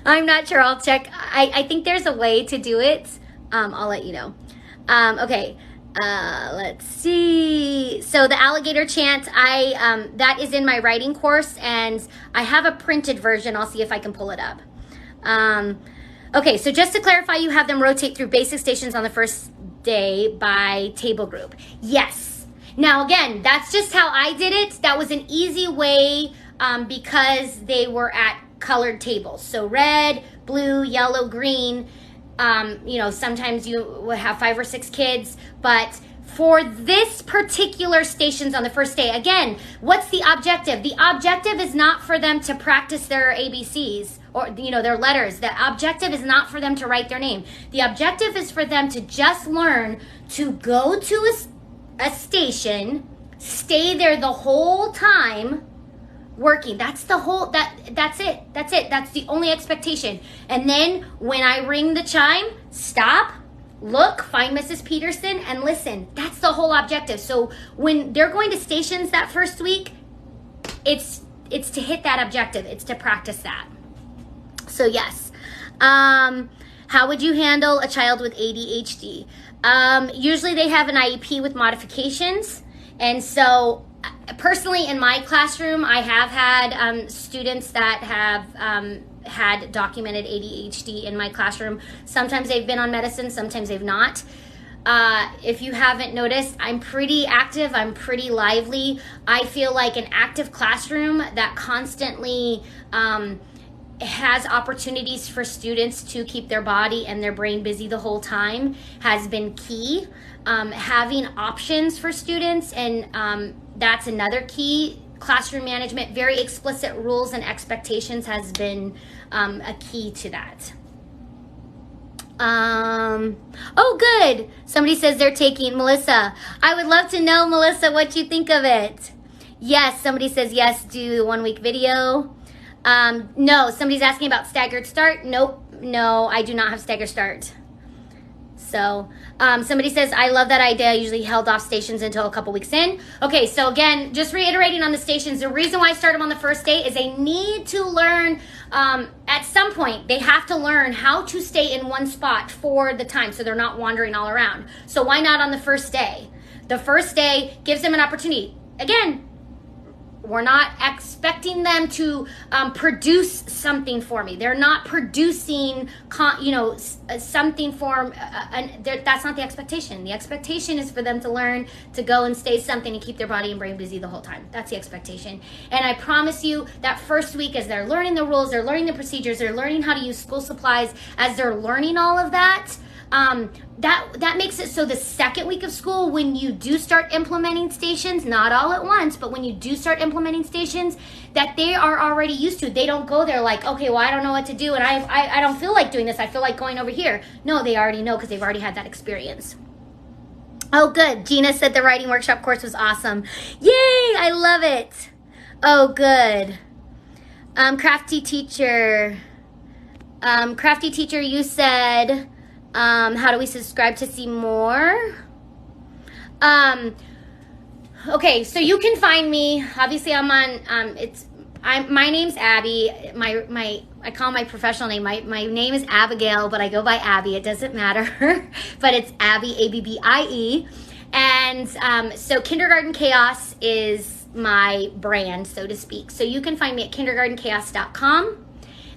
I'm not sure. I'll check. I think there's a way to do it. I'll let you know. Okay. Let's see. So the Alligator Chant, that is in my writing course, and I have a printed version. I'll see if I can pull it up. Okay, so just to clarify, you have them rotate through basic stations on the first day by table group. Yes. Now, again, that's just how I did it. That was an easy way because they were at colored tables. So red, blue, yellow, green. Sometimes you would have 5 or 6 kids, but for this particular stations on the first day, again, what's the objective? The objective is not for them to practice their ABCs or, their letters. The objective is not for them to write their name. The objective is for them to just learn to go to a station, stay there the whole time, working. That's it. That's the only expectation. And then when I ring the chime, stop, look, find Mrs. Peterson and listen. That's the whole objective. So when they're going to stations that first week, it's to hit that objective. It's to practice that. So yes. How would you handle a child with ADHD? Usually they have an IEP with modifications. And so personally, in my classroom, I have had students that have had documented ADHD in my classroom. Sometimes they've been on medicine, sometimes they've not. If you haven't noticed, I'm pretty active, I'm pretty lively. I feel like an active classroom that constantly has opportunities for students to keep their body and their brain busy the whole time has been key. Having options for students, and that's another key. Classroom management, very explicit rules and expectations has been a key to that. Oh, good. Somebody says they're taking Melissa. I would love to know, Melissa, what you think of it. Yes, somebody says yes, do the 1 week video. No, somebody's asking about staggered start. Nope, no, I do not have staggered start. So, somebody says, I love that idea. I usually held off stations until a couple weeks in. Okay, so again, just reiterating on the stations, the reason why I start them on the first day is they need to learn, at some point, they have to learn how to stay in one spot for the time so they're not wandering all around. So why not on the first day? The first day gives them an opportunity. Again, we're not expecting them to produce something for me. They're not producing, something for, that's not the expectation. The expectation is for them to learn to go and stay something and keep their body and brain busy the whole time. That's the expectation. And I promise you that first week, as they're learning the rules, they're learning the procedures, they're learning how to use school supplies, as they're learning all of that, that makes it so the second week of school, when you do start implementing stations, not all at once, but when you do start implementing stations, that they are already used to. They don't go there like, okay, well, I don't know what to do, and I don't feel like doing this. I feel like going over here. No, they already know because they've already had that experience. Oh, good. Gina said the writing workshop course was awesome. Yay, I love it. Oh, good. Crafty teacher, you said... how do we subscribe to see more? Okay, so you can find me. Obviously, I'm on. My name's Abby. I call my professional name. My name is Abigail, but I go by Abby. It doesn't matter, but it's Abby, ABBIE. And so Kindergarten Chaos is my brand, so to speak. So you can find me at kindergartenchaos.com.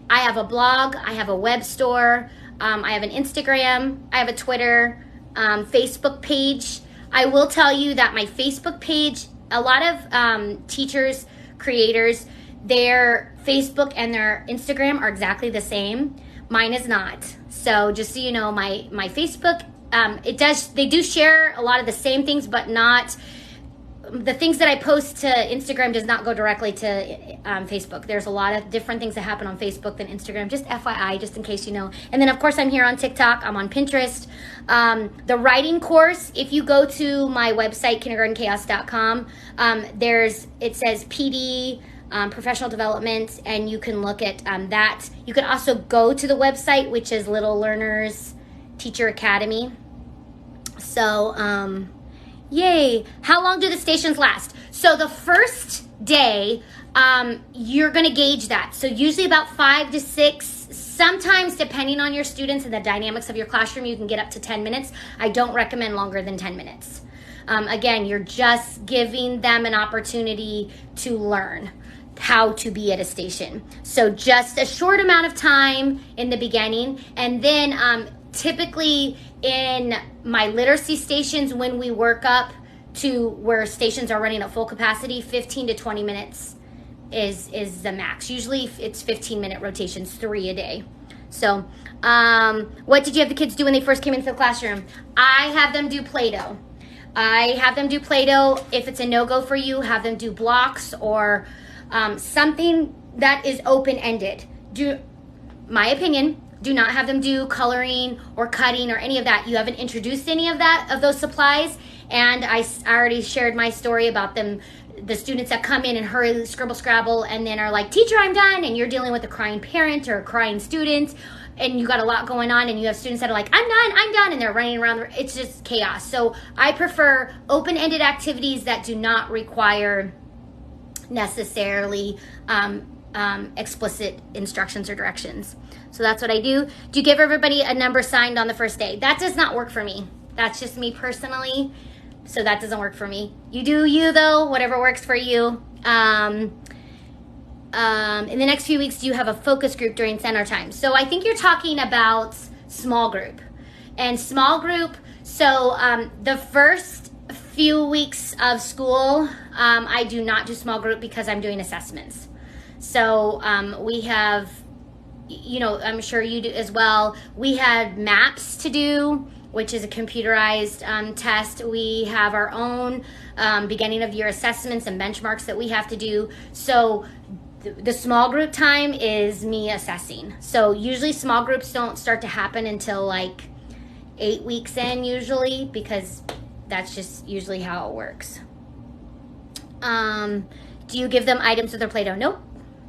I have a blog. I have a web store. I have an Instagram, I have a Twitter, Facebook page. I will tell you that my Facebook page, a lot of teachers, creators, their Facebook and their Instagram are exactly the same. Mine is not. So just so you know, my Facebook, they do share a lot of the same things, but not, the things that I post to Instagram does not go directly to Facebook. There's a lot of different things that happen on Facebook than Instagram. Just FYI, just in case you know. And then, of course, I'm here on TikTok. I'm on Pinterest. The writing course, if you go to my website, kindergartenchaos.com, it says PD, professional development, and you can look at that. You can also go to the website, which is Little Learners Teacher Academy. So, yay. How long do the stations last? So the first day, you're going to gauge that. So usually about 5 to 6, sometimes depending on your students and the dynamics of your classroom, you can get up to 10 minutes. I don't recommend longer than 10 minutes. Again, you're just giving them an opportunity to learn how to be at a station. So just a short amount of time in the beginning, and then typically in my literacy stations, when we work up to where stations are running at full capacity, 15 to 20 minutes is the max. Usually it's 15-minute rotations, 3 a day. So what did you have the kids do when they first came into the classroom? I have them do Play-Doh. If it's a no-go for you, have them do blocks or something that is open-ended. My opinion, do not have them do coloring or cutting or any of that. You haven't introduced any of those supplies. And I already shared my story about them, the students that come in and hurry, scribble, scrabble, and then are like, teacher, I'm done. And you're dealing with a crying parent or a crying student, and you got a lot going on, and you have students that are like, I'm done, and they're running around. It's just chaos. So I prefer open-ended activities that do not require necessarily explicit instructions or directions. So that's what I do. Do you give everybody a number signed on the first day? That does not work for me. That's just me personally. So that doesn't work for me. You do you though, whatever works for you. In the next few weeks, do you have a focus group during center time? So I think you're talking about small group. And small group, so the first few weeks of school, I do not do small group because I'm doing assessments. So we have, I'm sure you do as well. We had maps to do, which is a computerized test. We have our own beginning of year assessments and benchmarks that we have to do. So the small group time is me assessing. So usually small groups don't start to happen until like 8 weeks in usually, because that's just usually how it works. Do you give them items with their Play-Doh?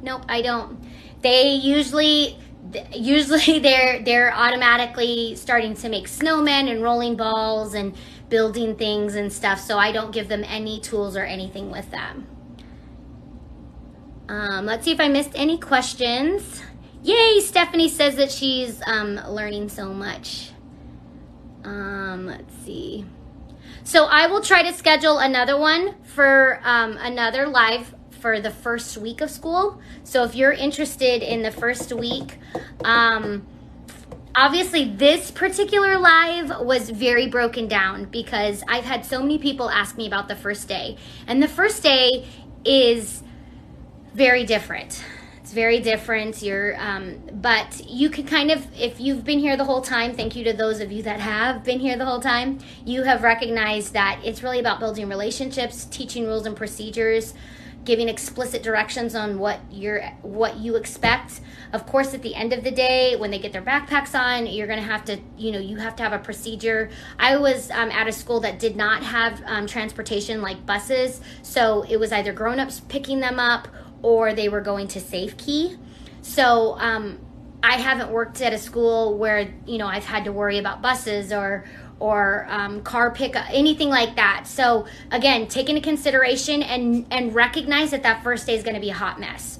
Nope, I don't. They usually they're automatically starting to make snowmen and rolling balls and building things and stuff, so I don't give them any tools or anything with them. Let's see if I missed any questions. Yay, Stephanie says that she's learning so much. Let's see. So I will try to schedule another one for another live for the first week of school. So if you're interested in the first week, obviously this particular live was very broken down because I've had so many people ask me about the first day. And the first day is very different. It's very different. But you can kind of, if you've been here the whole time, thank you to those of you that have been here the whole time, you have recognized that it's really about building relationships, teaching rules and procedures, giving explicit directions on what you expect. Of course, at the end of the day, when they get their backpacks on, you're going to have to, you have to have a procedure. I was at a school that did not have transportation like buses, so it was either grown-ups picking them up or they were going to Safe Key. So I haven't worked at a school where, I've had to worry about buses or car pickup, anything like that. So again, take into consideration and recognize that first day is going to be a hot mess.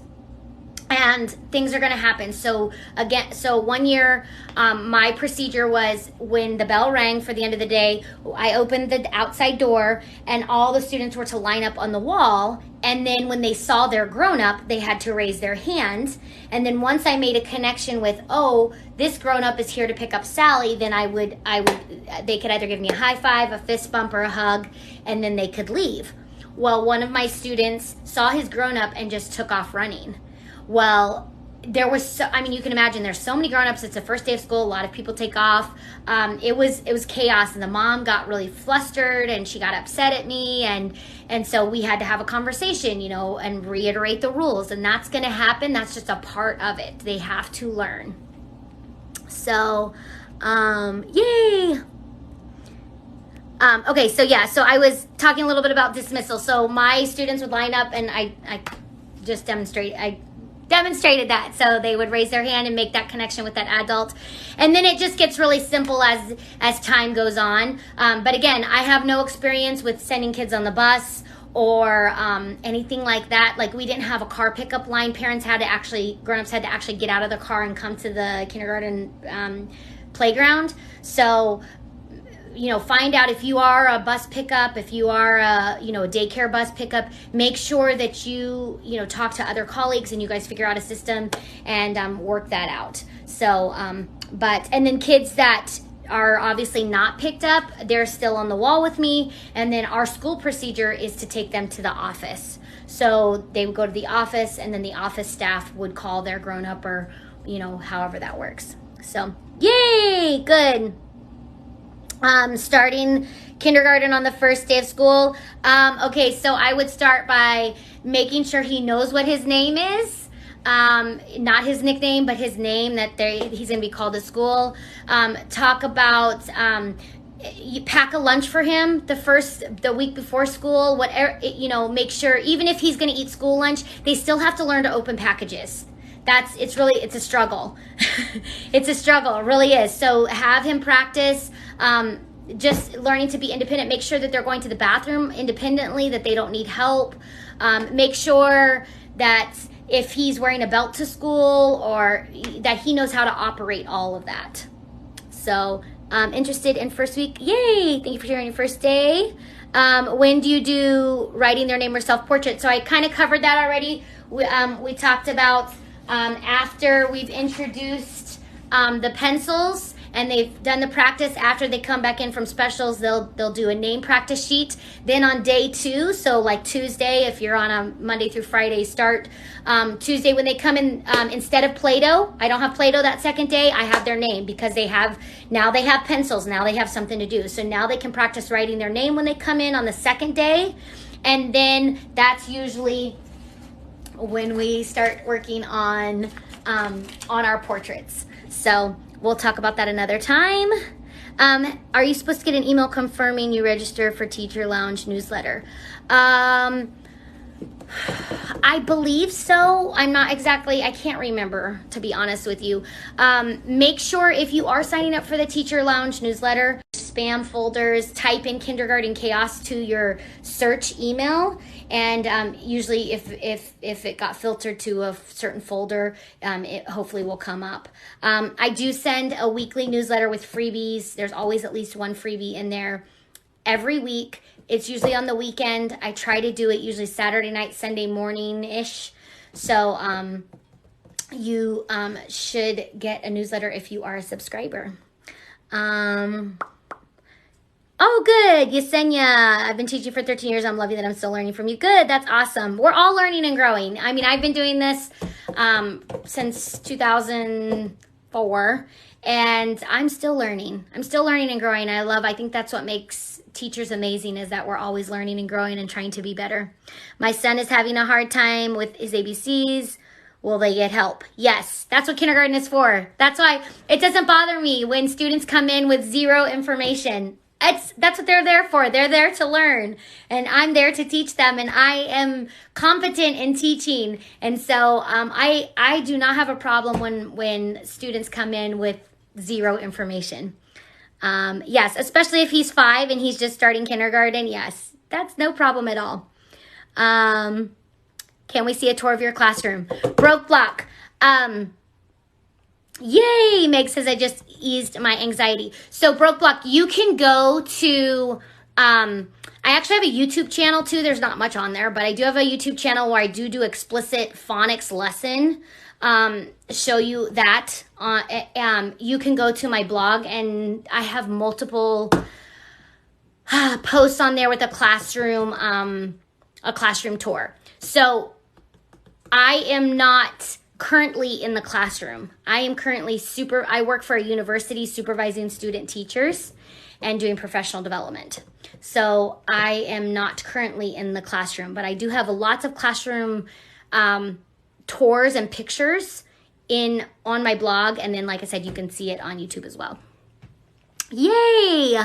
And things are going to happen. So again, one year, my procedure was when the bell rang for the end of the day, I opened the outside door and all the students were to line up on the wall. And then when they saw their grown-up, they had to raise their hand. And then once I made a connection with, oh, this grown-up is here to pick up Sally, then they could either give me a high five, a fist bump, or a hug, and then they could leave. Well, one of my students saw his grown-up and just took off running. Well, there was you can imagine there's so many grown-ups. It's the first day of school. A lot of people take off. It was chaos, and the mom got really flustered and she got upset at me, and so we had to have a conversation, and reiterate the rules, and that's going to happen. That's just a part of it. They have to learn. So, yay. Okay, so I was talking a little bit about dismissal. So my students would line up, and I just demonstrated that. So they would raise their hand and make that connection with that adult. And then it just gets really simple as time goes on. But again, I have no experience with sending kids on the bus or anything like that. Like, we didn't have a car pickup line. Grown-ups had to actually get out of the car and come to the kindergarten playground. So find out if you are a bus pickup, if you are a daycare bus pickup, make sure that you talk to other colleagues and you guys figure out a system and work that out. So, and then kids that are obviously not picked up, they're still on the wall with me. And then our school procedure is to take them to the office. So they would go to the office, and then the office staff would call their grown up, or, however that works. So, yay, good. Starting kindergarten on the first day of school. Okay, so I would start by making sure he knows what his name is. Not his nickname, but his name that he's going to be called at school. Talk about, you pack a lunch for him the week before school, whatever, make sure, even if he's going to eat school lunch, they still have to learn to open packages. It's a struggle. It's a struggle, it really is. So have him practice, just learning to be independent. Make sure that they're going to the bathroom independently, that they don't need help. Make sure that if he's wearing a belt to school, or that he knows how to operate all of that. So interested in first week? Yay! Thank you for sharing your first day. When do you do writing their name or self-portrait? So I kind of covered that already. We talked about after we've introduced the pencils and they've done the practice. After they come back in from specials, they'll do a name practice sheet. Then on day 2, so like Tuesday, if you're on a Monday through Friday start, Tuesday when they come in, instead of Play-Doh, I don't have Play-Doh that second day, I have their name, because they have pencils, now they have something to do. So now they can practice writing their name when they come in on the second day. And then that's usually when we start working on our portraits. So we'll talk about that another time. Are you supposed to get an email confirming you register for Teacher Lounge newsletter? I believe so. I'm not exactly, I can't remember, to be honest with you. Make sure if you are signing up for the Teacher Lounge newsletter, spam folders, type in Kindergarten Chaos to your search email. And usually if it got filtered to a certain folder, it hopefully will come up. I do send a weekly newsletter with freebies. There's always at least one freebie in there every week. It's usually on the weekend. I try to do it usually Saturday night, Sunday morning-ish. So you should get a newsletter if you are a subscriber. Oh, good. Yesenia, I've been teaching for 13 years. I'm loving that I'm still learning from you. Good. That's awesome. We're all learning and growing. I mean, I've been doing this since 2004, and I'm still learning. I'm still learning and growing. I think that's what makes teachers amazing, is that we're always learning and growing and trying to be better. My son is having a hard time with his ABCs. Will they get help? Yes, that's what kindergarten is for. That's why it doesn't bother me when students come in with zero information. That's what they're there for. They're there to learn, and I'm there to teach them, and I am competent in teaching. And so I do not have a problem when students come in with zero information. Yes, especially if he's 5 and he's just starting kindergarten. Yes, that's no problem at all. Can we see a tour of your classroom? Broke block. Yay, Meg says I just eased my anxiety. So Broke Block, you can go to, I actually have a YouTube channel too. There's not much on there, but I do have a YouTube channel where I do explicit phonics lesson. Show you that. You can go to my blog, and I have multiple posts on there with a classroom tour. So I am not currently in the classroom. I am currently I work for a university supervising student teachers and doing professional development. So I am not currently in the classroom, but I do have lots of classroom tours and pictures on my blog. And then, like I said, you can see it on YouTube as well. Yay!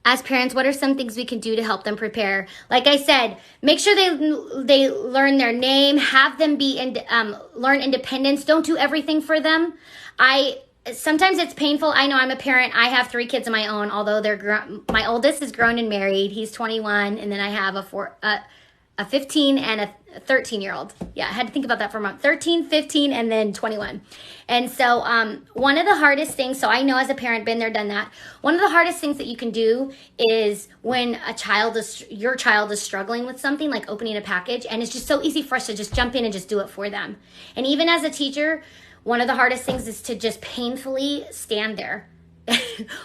As parents, what are some things we can do to help them prepare? Like I said, make sure they learn their name, have them learn independence. Don't do everything for them. Sometimes it's painful. I know, I'm a parent. I have 3 kids of my own, although my oldest is grown and married. He's 21, and then I have a 15 and a 13-year-old. Yeah, I had to think about that for a moment. 13, 15, and then 21. And so one of the hardest things, so I know as a parent, been there, done that. One of the hardest things that you can do is when your child is struggling with something, like opening a package, and it's just so easy for us to just jump in and just do it for them. And even as a teacher, one of the hardest things is to just painfully stand there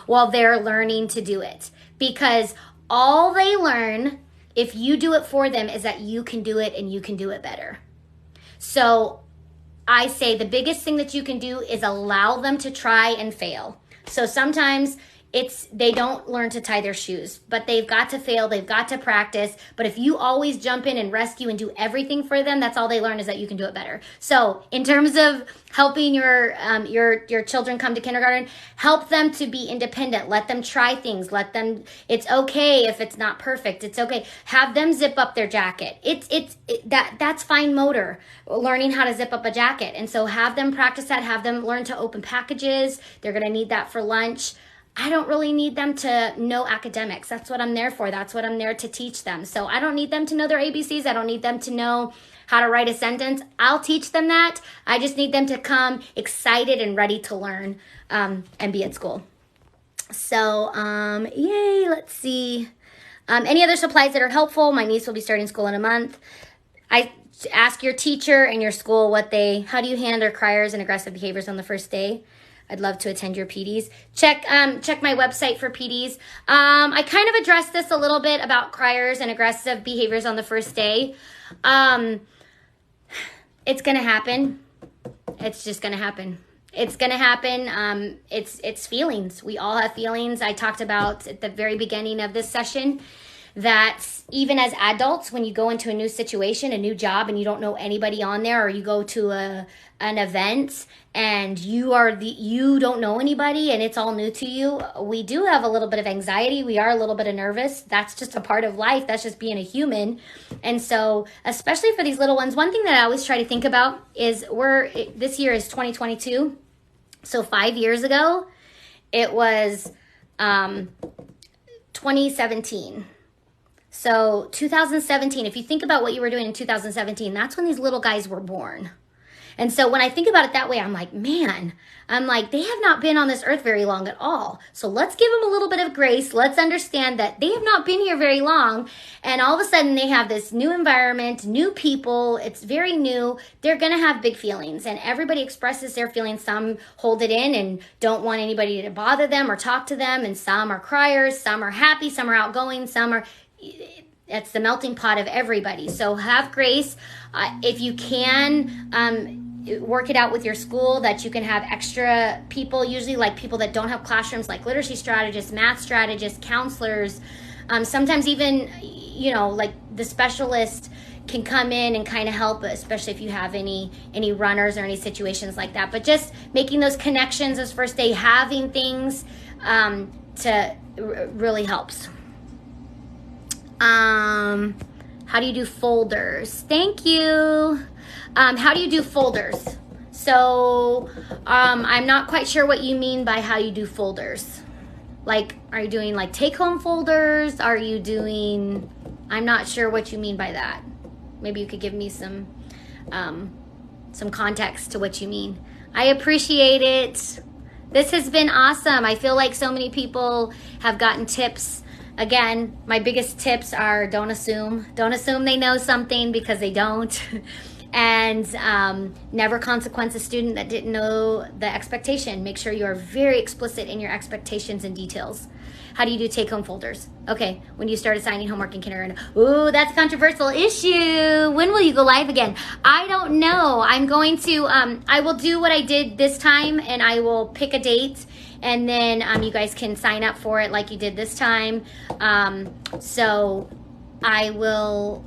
while they're learning to do it. Because all they learn, if you do it for them, is that you can do it and you can do it better. So I say the biggest thing that you can do is allow them to try and fail. So sometimes they don't learn to tie their shoes, but they've got to fail, they've got to practice. But if you always jump in and rescue and do everything for them, that's all they learn, is that you can do it better. So in terms of helping your children come to kindergarten, help them to be independent. Let them try things. It's okay if it's not perfect. It's okay. Have them zip up their jacket. That's fine motor, learning how to zip up a jacket. And so have them practice that. Have them learn to open packages. They're going to need that for lunch. I don't really need them to know academics. That's what I'm there for. That's what I'm there to teach them. So I don't need them to know their ABCs. I don't need them to know how to write a sentence. I'll teach them that. I just need them to come excited and ready to learn and be at school. So, yay, let's see. Any other supplies that are helpful? My niece will be starting school in a month. I ask your teacher and your school how do you handle criers and aggressive behaviors on the first day? I'd love to attend your PDs. Check my website for PDs. I kind of addressed this a little bit about criers and aggressive behaviors on the first day. It's going to happen. It's just going to happen. It's going to happen. It's feelings. We all have feelings. I talked about at the very beginning of this session that even as adults, when you go into a new situation, a new job, and you don't know anybody on there, or you go to an event and you don't know anybody and it's all new to you, we do have a little bit of anxiety. We are a little bit of nervous. That's just a part of life. That's just being a human. And so, especially for these little ones, one thing that I always try to think about is this year is 2022. So 5 years ago, it was 2017. So 2017, if you think about what you were doing in 2017, that's when these little guys were born. And so when I think about it that way, I'm like, man, they have not been on this earth very long at all. So let's give them a little bit of grace. Let's understand that they have not been here very long. And all of a sudden they have this new environment, new people. It's very new. They're going to have big feelings, and everybody expresses their feelings. Some hold it in and don't want anybody to bother them or talk to them. And some are criers, some are happy, some are outgoing, it's the melting pot of everybody. So have grace. If you can, work it out with your school that you can have extra people, usually like people that don't have classrooms, like literacy strategists, math strategists, counselors. Sometimes even, like the specialist can come in and kind of help, especially if you have any runners or any situations like that. But just making those connections as first day, having things really helps. How do you do folders? Thank you. How do you do folders? So I'm not quite sure what you mean by how you do folders. Like, are you doing like take-home folders? Are you doing, I'm not sure what you mean by that. Maybe you could give me some context to what you mean. I appreciate it. This has been awesome. I feel like so many people have gotten tips. Again, my biggest tips are don't assume. Don't assume they know something, because they don't. And never consequence a student that didn't know the expectation. Make sure you are very explicit in your expectations and details. How do you do take-home folders? Okay, when you start assigning homework in kindergarten. Ooh, that's a controversial issue. When will you go live again? I don't know. I'm going to, I will do what I did this time, and I will pick a date, and then you guys can sign up for it like you did this time. So I will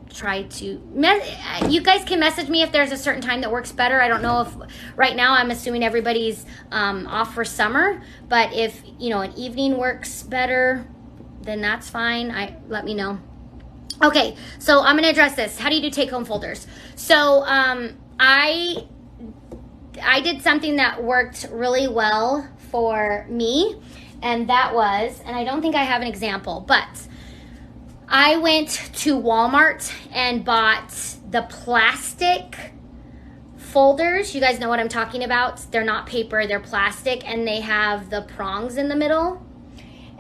try to, you guys can message me if there's a certain time that works better. I don't know if, right now I'm assuming everybody's off for summer, but if, an evening works better, then that's fine. Let me know. Okay, so I'm gonna address this. How do you do take-home folders? So I did something that worked really well for me, and that was, and I don't think I have an example, but I went to Walmart and bought the plastic folders. You guys know what I'm talking about. They're not paper, they're plastic, and they have the prongs in the middle.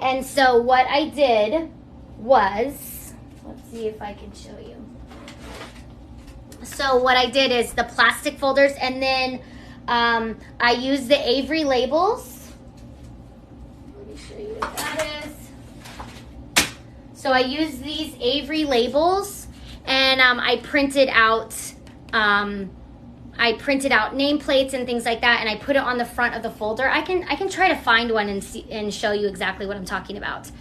And so what I did was, let's see if I can show you. So what I did is the plastic folders, and then I used the Avery labels. Let me show you what that is. So I used these Avery labels, and I printed out nameplates and things like that, and I put it on the front of the folder. I can try to find one and show you exactly what I'm talking about.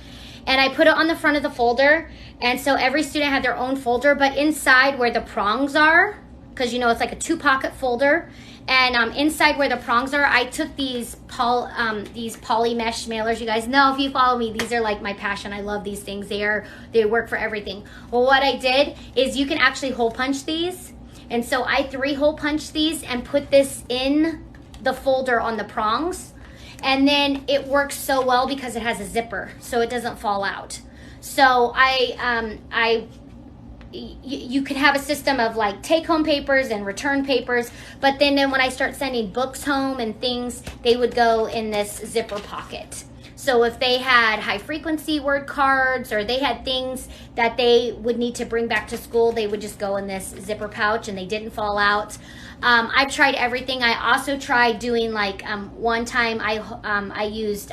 And I put it on the front of the folder, and so every student had their own folder, but inside where the prongs are, because it's like a 2-pocket folder, and inside where the prongs are, I took these poly mesh mailers. You guys know, if you follow me, these are like my passion. I love these things. They work for everything. Well, what I did is you can actually hole punch these, and so I 3-hole punched these and put this in the folder on the prongs, and then it works so well because it has a zipper, so it doesn't fall out. So you could have a system of like take-home papers and return papers, but then when I start sending books home and things, they would go in this zipper pocket. So if they had high-frequency word cards, or they had things that they would need to bring back to school, they would just go in this zipper pouch, and they didn't fall out. I've tried everything. I also tried doing like one time I used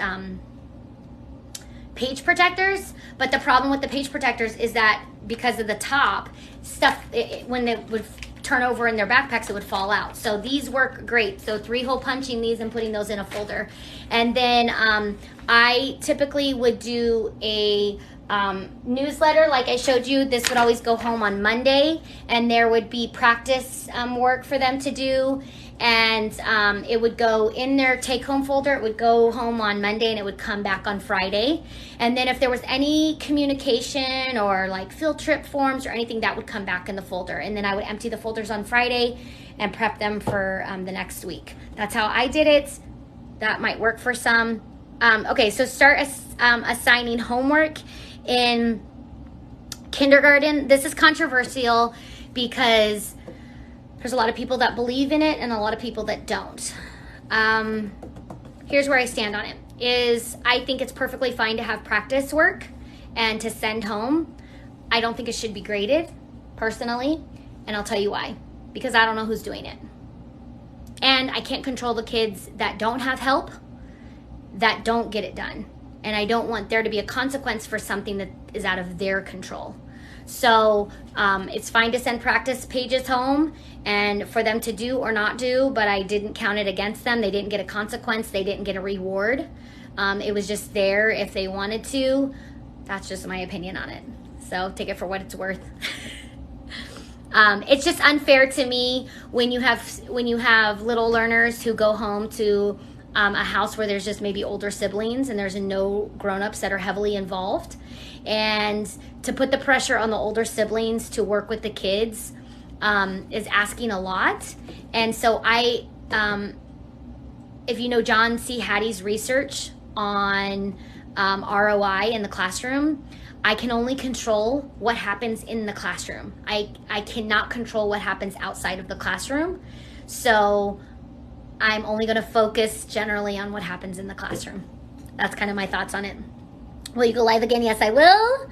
page protectors, but the problem with the page protectors is that because of the top stuff, when they would turn over in their backpacks, it would fall out. So these work great. So 3-hole punching these and putting those in a folder. And then I typically would do a newsletter like I showed you. This would always go home on Monday, and there would be practice work for them to do, and it would go in their take-home folder. It would go home on Monday and it would come back on Friday. And then if there was any communication or like field trip forms or anything, that would come back in the folder, and then I would empty the folders on Friday and prep them for the next week. That's how I did it. That might work for some. Okay, so start assigning homework in kindergarten. This is controversial because there's a lot of people that believe in it and a lot of people that don't. Here's where I stand on it. I think it's perfectly fine to have practice work and to send home. I don't think it should be graded, personally, and I'll tell you why. Because I don't know who's doing it. And I can't control the kids that don't have help, that don't get it done. And I don't want there to be a consequence for something that is out of their control. So it's fine to send practice pages home and for them to do or not do, but I didn't count it against them. They didn't get a consequence. They didn't get a reward. It was just there if they wanted to. That's just my opinion on it. So take it for what it's worth. It's just unfair to me when you have little learners who go home to a house where there's just maybe older siblings and there's no grown-ups that are heavily involved, and to put the pressure on the older siblings to work with the kids is asking a lot. And so if you know John C. Hattie's research on ROI in the classroom, I can only control what happens in the classroom. I cannot control what happens outside of the classroom. So I'm only going to focus generally on what happens in the classroom. That's kind of my thoughts on it. Will you go live again? Yes, I will.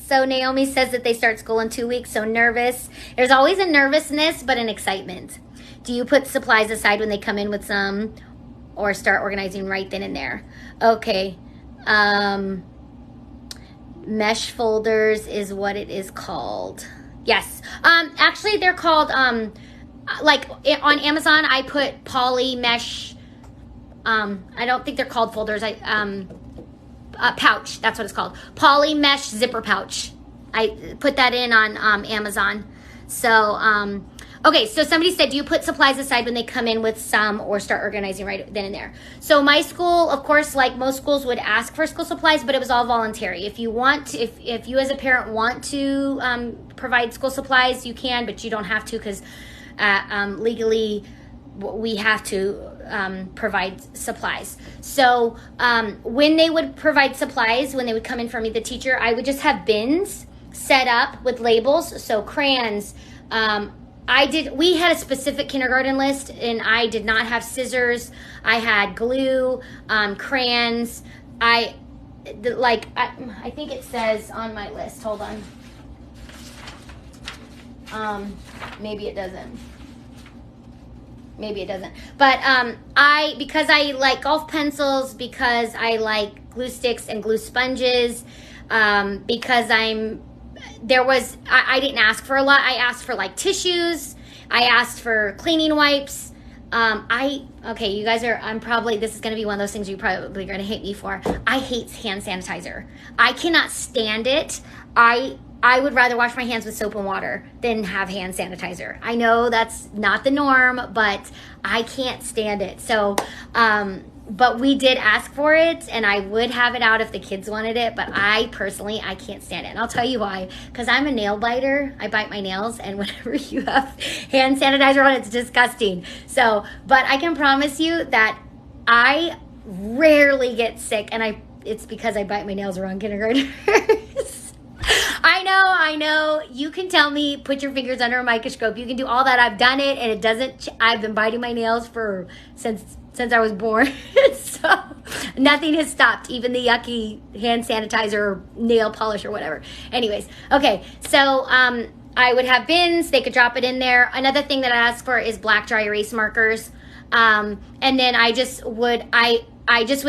So Naomi says that they start school in 2 weeks, so nervous. There's always a nervousness, but an excitement. Do you put supplies aside when they come in with some, or start organizing right then and there? Okay. Mesh folders is what it is called. Yes. Actually, they're called... like on Amazon, I put poly mesh. I don't think they're called folders. Pouch. That's what it's called. Poly mesh zipper pouch. I put that in on Amazon. So okay. So somebody said, do you put supplies aside when they come in with some, or start organizing right then and there? So my school, of course, like most schools, would ask for school supplies, but it was all voluntary. If you want to, if you as a parent want to provide school supplies, you can, but you don't have to, because legally we have to provide supplies. So when they would provide supplies, when they would come in for me, the teacher, I would just have bins set up with labels. So crayons, we had a specific kindergarten list, and I did not have scissors. I had glue, crayons. I think it says on my list, hold on. Maybe it doesn't. But because I like golf pencils, because I like glue sticks and glue sponges, because I didn't ask for a lot. I asked for like tissues. I asked for cleaning wipes. You guys this is going to be one of those things you're probably going to hate me for. I hate hand sanitizer. I cannot stand it. I would rather wash my hands with soap and water than have hand sanitizer. I know that's not the norm, but I can't stand it. So, but we did ask for it, and I would have it out if the kids wanted it, but I can't stand it. And I'll tell you why. Because I'm a nail biter. I bite my nails, and whenever you have hand sanitizer on, it's disgusting. So, but I can promise you that I rarely get sick, and it's because I bite my nails around kindergartners. I know. You can tell me, put your fingers under a microscope. You can do all that. I've done it, and it doesn't. I've been biting my nails since I was born. So nothing has stopped, even the yucky hand sanitizer or nail polish or whatever. Anyways, okay. So I would have bins. They could drop it in there. Another thing that I ask for is black dry erase markers. And then I just would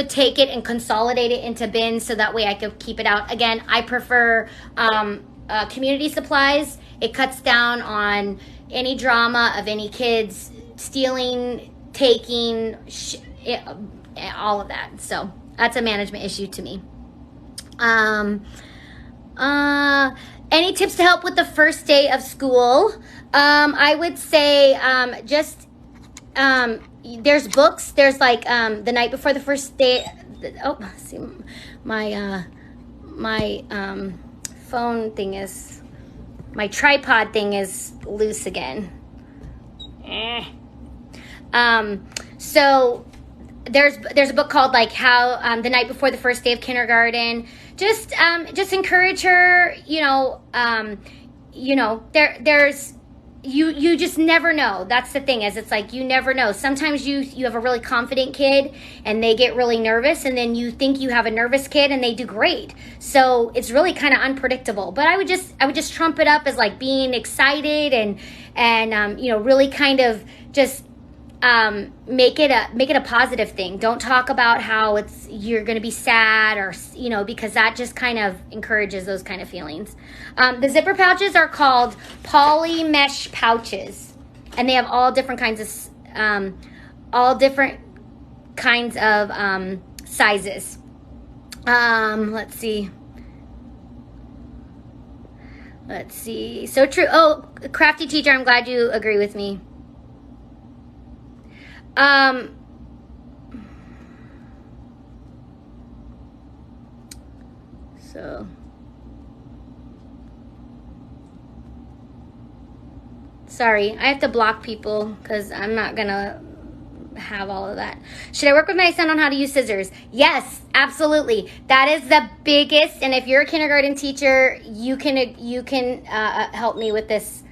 take it and consolidate it into bins so that way I could keep it out. Again, I prefer community supplies It cuts down on any drama of any kids stealing, taking, all of that. So that's a management issue to me. Any tips to help with the first day of school? I would say there's books. There's like the night before the first day. Oh, see, my phone thing is, my tripod thing is loose again. So there's a book called like how the night before the first day of kindergarten. Just encourage her. There's you just never know. That's the thing, is it's like you never know. Sometimes you have a really confident kid and they get really nervous, and then you think you have a nervous kid and they do great. So it's really kind of unpredictable. But I would just trump it up as like being excited and really kind of just make it a positive thing. Don't talk about how you're going to be sad, or because that just kind of encourages those kind of feelings. The zipper pouches are called poly mesh pouches, and they have all different kinds of sizes. Let's see. So true. Oh, crafty teacher, I'm glad you agree with me. So sorry, I have to block people because I'm not gonna have all of that. Should I work with my son on how to use scissors? Yes, absolutely. That is the biggest. And if you're a kindergarten teacher, you can help me with this.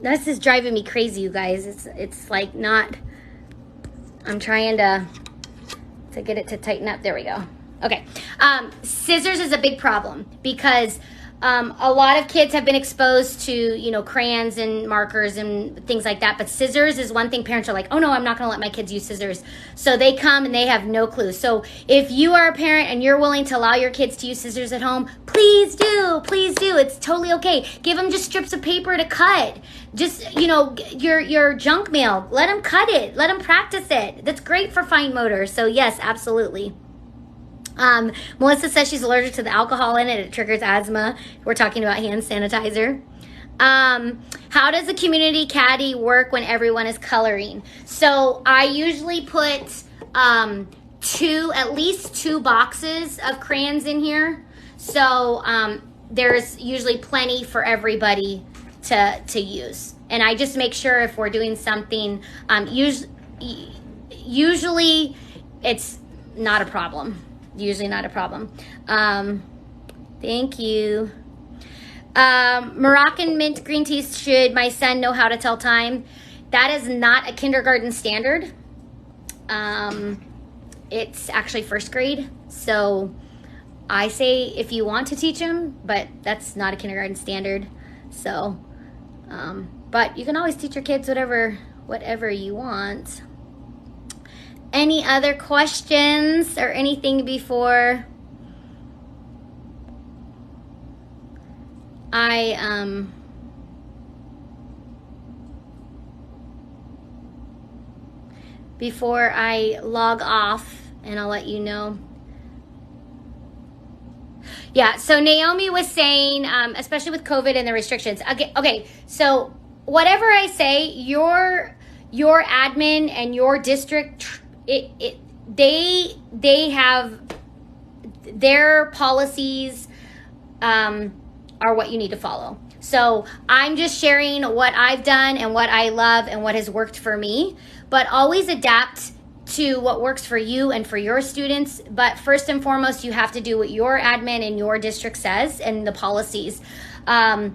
This is driving me crazy, you guys. It's like not. I'm trying to get it to tighten up. There we go. Okay. Scissors is a big problem because a lot of kids have been exposed to, crayons and markers and things like that. But scissors is one thing parents are like, oh no, I'm not going to let my kids use scissors. So they come and they have no clue. So if you are a parent and you're willing to allow your kids to use scissors at home, please do. Please do. It's totally okay. Give them just strips of paper to cut. Just, your junk mail. Let them cut it. Let them practice it. That's great for fine motor. So yes, absolutely. Melissa says she's allergic to the alcohol in it. It triggers asthma. We're talking about hand sanitizer. How does the community caddy work when everyone is coloring? So I usually put at least two boxes of crayons in here. So there's usually plenty for everybody to use. And I just make sure if we're doing something, usually it's not a problem. Usually not a problem. Thank you. Moroccan mint green tea, should my son know how to tell time? That is not a kindergarten standard. It's actually first grade. So I say if you want to teach him, but that's not a kindergarten standard. So, but you can always teach your kids whatever you want. Any other questions or anything before I log off, and I'll let you know. Yeah, so Naomi was saying, especially with COVID and the restrictions. Okay, so whatever I say, your admin and your district, they have their policies are what you need to follow. So I'm just sharing what I've done and what I love and what has worked for me, but always adapt to what works for you and for your students. But first and foremost, you have to do what your admin and your district says and the policies. I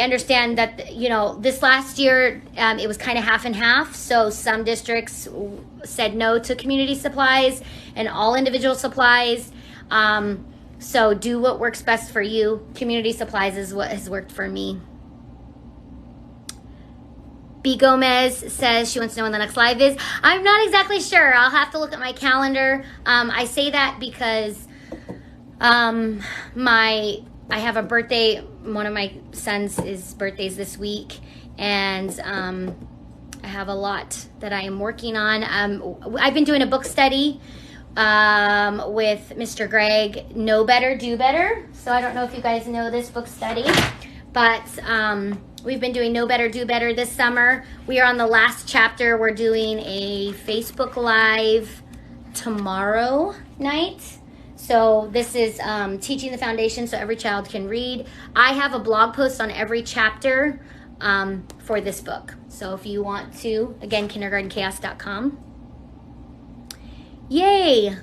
understand that, this last year, it was kind of half and half. So some districts said no to community supplies and all individual supplies. So do what works best for you. Community supplies is what has worked for me. B. Gomez says she wants to know when the next live is. I'm not exactly sure. I'll have to look at my calendar. I say that because my I have a birthday. One of my sons' birthdays this week, and I have a lot that I am working on. I've been doing a book study with Mr. Greg, Know Better, Do Better. So I don't know if you guys know this book study, but we've been doing Know Better, Do Better this summer. We are on the last chapter. We're doing a Facebook Live tomorrow night. So this is teaching the foundation so every child can read. I have a blog post on every chapter for this book. So if you want to, again, kindergartenchaos.com. Yay!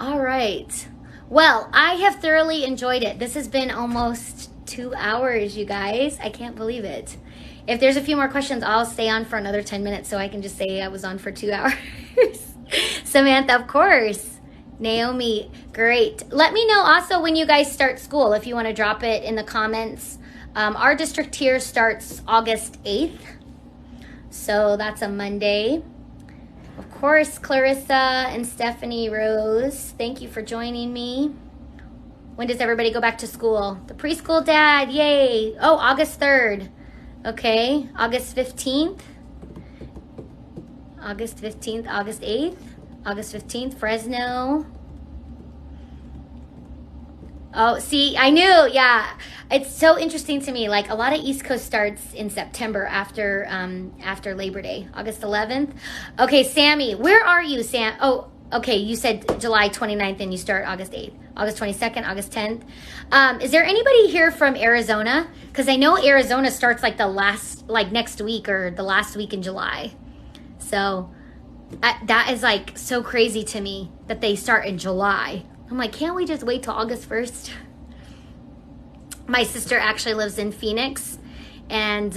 All right. Well, I have thoroughly enjoyed it. This has been almost 2 hours, you guys. I can't believe it. If there's a few more questions, I'll stay on for another 10 minutes so I can just say I was on for 2 hours. Samantha, of course. Naomi, great. Let me know also when you guys start school, if you want to drop it in the comments. Our district here starts August 8th. So that's a Monday. Of course, Clarissa and Stephanie Rose, thank you for joining me. When does everybody go back to school? The preschool dad, yay. Oh, August 3rd. Okay, August 15th. August 15th, August 8th. August 15th, Fresno. Oh, see, I knew, yeah. It's so interesting to me. Like, a lot of East Coast starts in September after Labor Day. August 11th. Okay, Sammy, where are you, Sam? Oh, okay, you said July 29th and you start August 8th. August 22nd, August 10th. Is there anybody here from Arizona? Because I know Arizona starts like next week or the last week in July. So that is like so crazy to me that they start in July. I'm like, can't we just wait till August 1st? My sister actually lives in Phoenix, and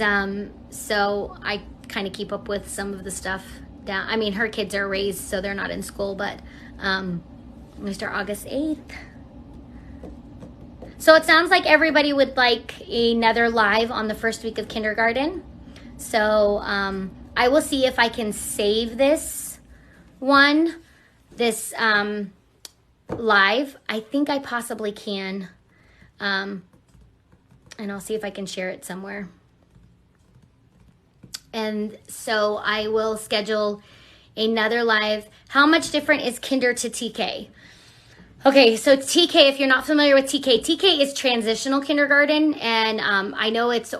so I kind of keep up with some of the stuff down. I mean, her kids are raised, so they're not in school, but we start August 8th. So it sounds like everybody would like another live on the first week of kindergarten. So I will see if I can save this live. I think I possibly can. And I'll see if I can share it somewhere. And so I will schedule another live. How much different is kinder to TK? Okay, so TK, if you're not familiar with TK is transitional kindergarten, and I know it's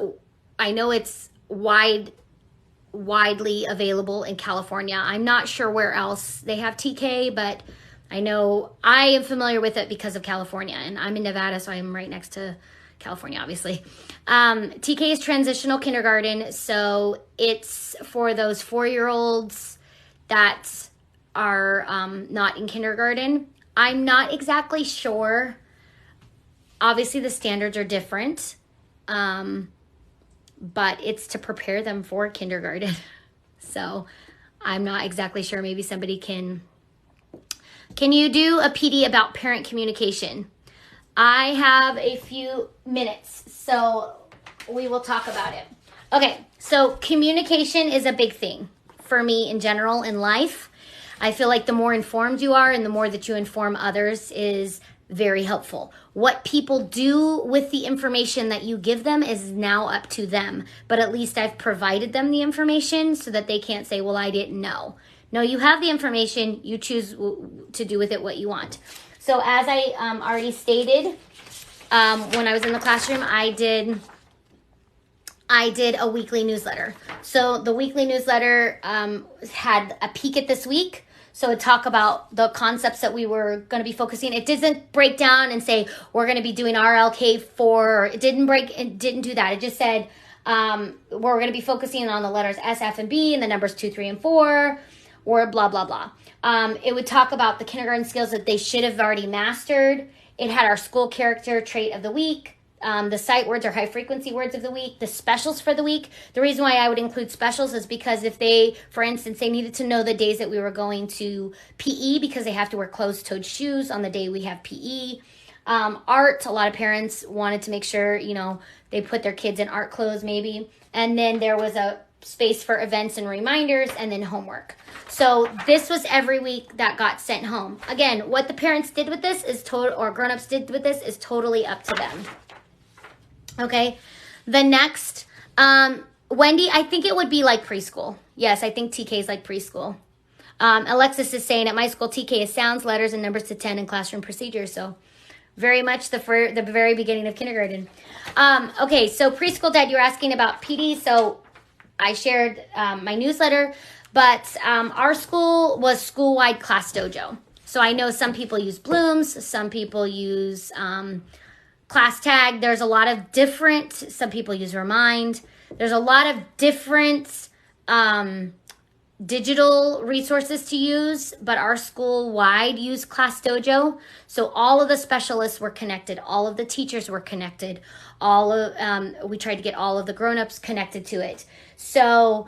widely available in California. I'm not sure where else they have TK, but I know I am familiar with it because of California, and I'm in Nevada, so I'm right next to California, obviously. TK is transitional kindergarten, so it's for those 4-year-olds that are not in kindergarten. I'm not exactly sure. Obviously, the standards are different, but it's to prepare them for kindergarten. So I'm not exactly sure. Maybe somebody can you do a PD about parent communication? I have a few minutes, so we will talk about it. Okay, so communication is a big thing for me in general in life. I feel like the more informed you are and the more that you inform others is very helpful. What people do with the information that you give them is now up to them, but at least I've provided them the information so that they can't say, well, I didn't know. No, you have the information, you choose to do with it what you want. So as I already stated, when I was in the classroom, I did a weekly newsletter. So the weekly newsletter had a peek at this week. So it talked about the concepts that we were going to be focusing. It doesn't break down and say we're going to be doing RLK4. It didn't do that. It just said we're going to be focusing on the letters S, F, and B, and the numbers 2, 3, and 4, or blah, blah, blah. It would talk about the kindergarten skills that they should have already mastered. It had our school character trait of the week, the sight words or high frequency words of the week, the specials for the week. The reason why I would include specials is because if they, for instance, they needed to know the days that we were going to PE because they have to wear closed-toed shoes on the day we have PE. Art, a lot of parents wanted to make sure, they put their kids in art clothes maybe. And then there was space for events and reminders, and then homework. So this was every week that got sent home. Again, what the parents did with this is or grown-ups did with this is totally up to them. Okay, the next, Wendy, I think it would be like preschool. Yes, I think TK is like preschool. Alexis is saying at my school, TK is sounds, letters, and numbers to 10 in classroom procedures. So very much the very beginning of kindergarten. Okay, so preschool, Dad, you're asking about PD. So I shared my newsletter, but our school was school-wide class dojo. So I know some people use Blooms, some people use class tag. There's a lot of different, some people use Remind. There's a lot of different digital resources to use, but our school-wide used Class Dojo. So all of the specialists were connected. All of the teachers were connected. We tried to get all of the grown-ups connected to it. So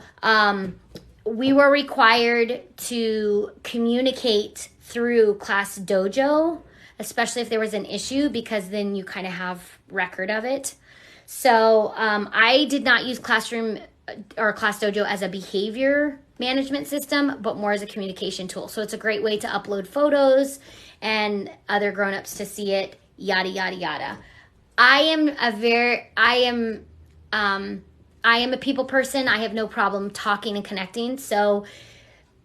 we were required to communicate through Class Dojo, especially if there was an issue, because then you kind of have record of it. So I did not use Classroom or Class Dojo as a behavior management system, but more as a communication tool. So it's a great way to upload photos and other grown-ups to see it, yada, yada, yada. I am a people person. I have no problem talking and connecting. So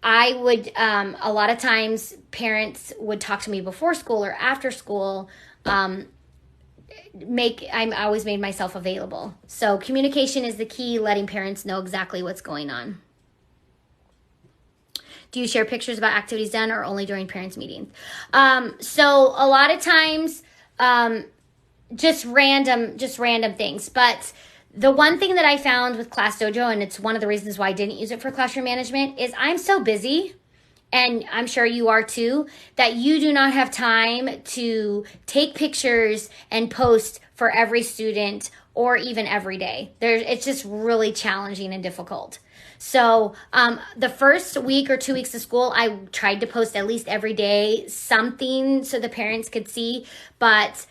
I would, a lot of times parents would talk to me before school or after school. I always made myself available. So communication is the key, letting parents know exactly what's going on. Do you share pictures about activities done or only during parents' meetings? So a lot of times, just random things. But the one thing that I found with Class Dojo, and it's one of the reasons why I didn't use it for classroom management, is I'm so busy, and I'm sure you are too, that you do not have time to take pictures and post for every student or even every day. It's just really challenging and difficult. So the first week or 2 weeks of school, I tried to post at least every day something so the parents could see, but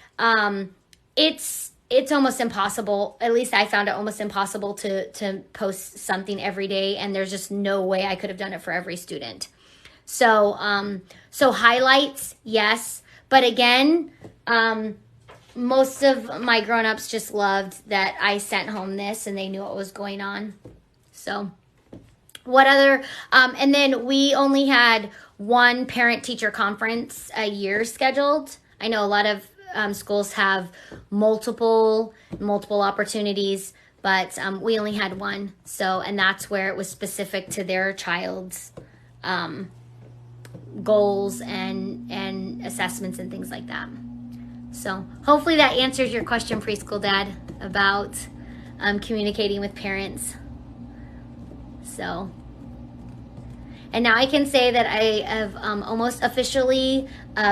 it's almost impossible. At least I found it almost impossible to post something every day, and there's just no way I could have done it for every student. So so highlights, yes, but again, most of my grown-ups just loved that I sent home this and they knew what was going on. So what other, and then we only had one parent-teacher conference a year scheduled. I know a lot of schools have multiple opportunities, but we only had one. So, and that's where it was specific to their child's goals and assessments and things like that. So hopefully that answers your question, Preschool Dad, about communicating with parents. So, and now I can say that I have almost officially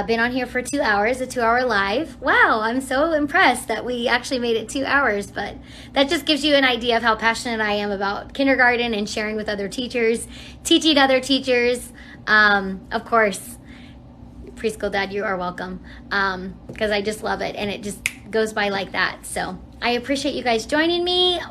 been on here for 2 hours, a 2-hour live. Wow, I'm so impressed that we actually made it 2 hours, but that just gives you an idea of how passionate I am about kindergarten and sharing with other teachers, teaching other teachers. Of course, Preschool Dad, you are welcome, because I just love it, and it just goes by like that. So I appreciate you guys joining me.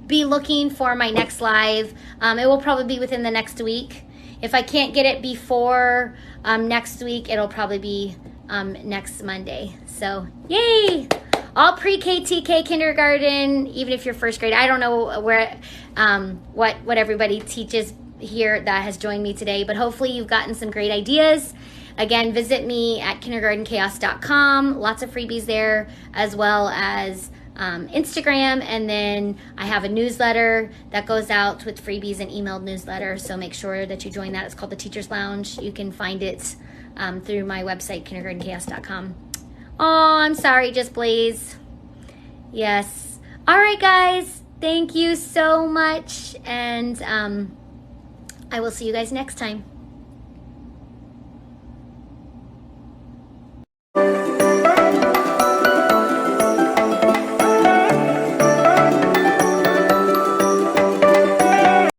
Be looking for my next live. It will probably be within the next week. If I can't get it before next week, it'll probably be next Monday. So yay! All pre-K, TK, kindergarten, even if you're first grade. I don't know where what everybody teaches here that has joined me today, but hopefully you've gotten some great ideas. Again, visit me at kindergartenchaos.com. Lots of freebies there, as well as Instagram, and then I have a newsletter that goes out with freebies and emailed newsletter, so make sure that you join that. It's called the Teacher's Lounge. You can find it through my website, kindergartenchaos.com. Oh, I'm sorry, Just Blaze. Yes. All right, guys. Thank you so much, and I will see you guys next time.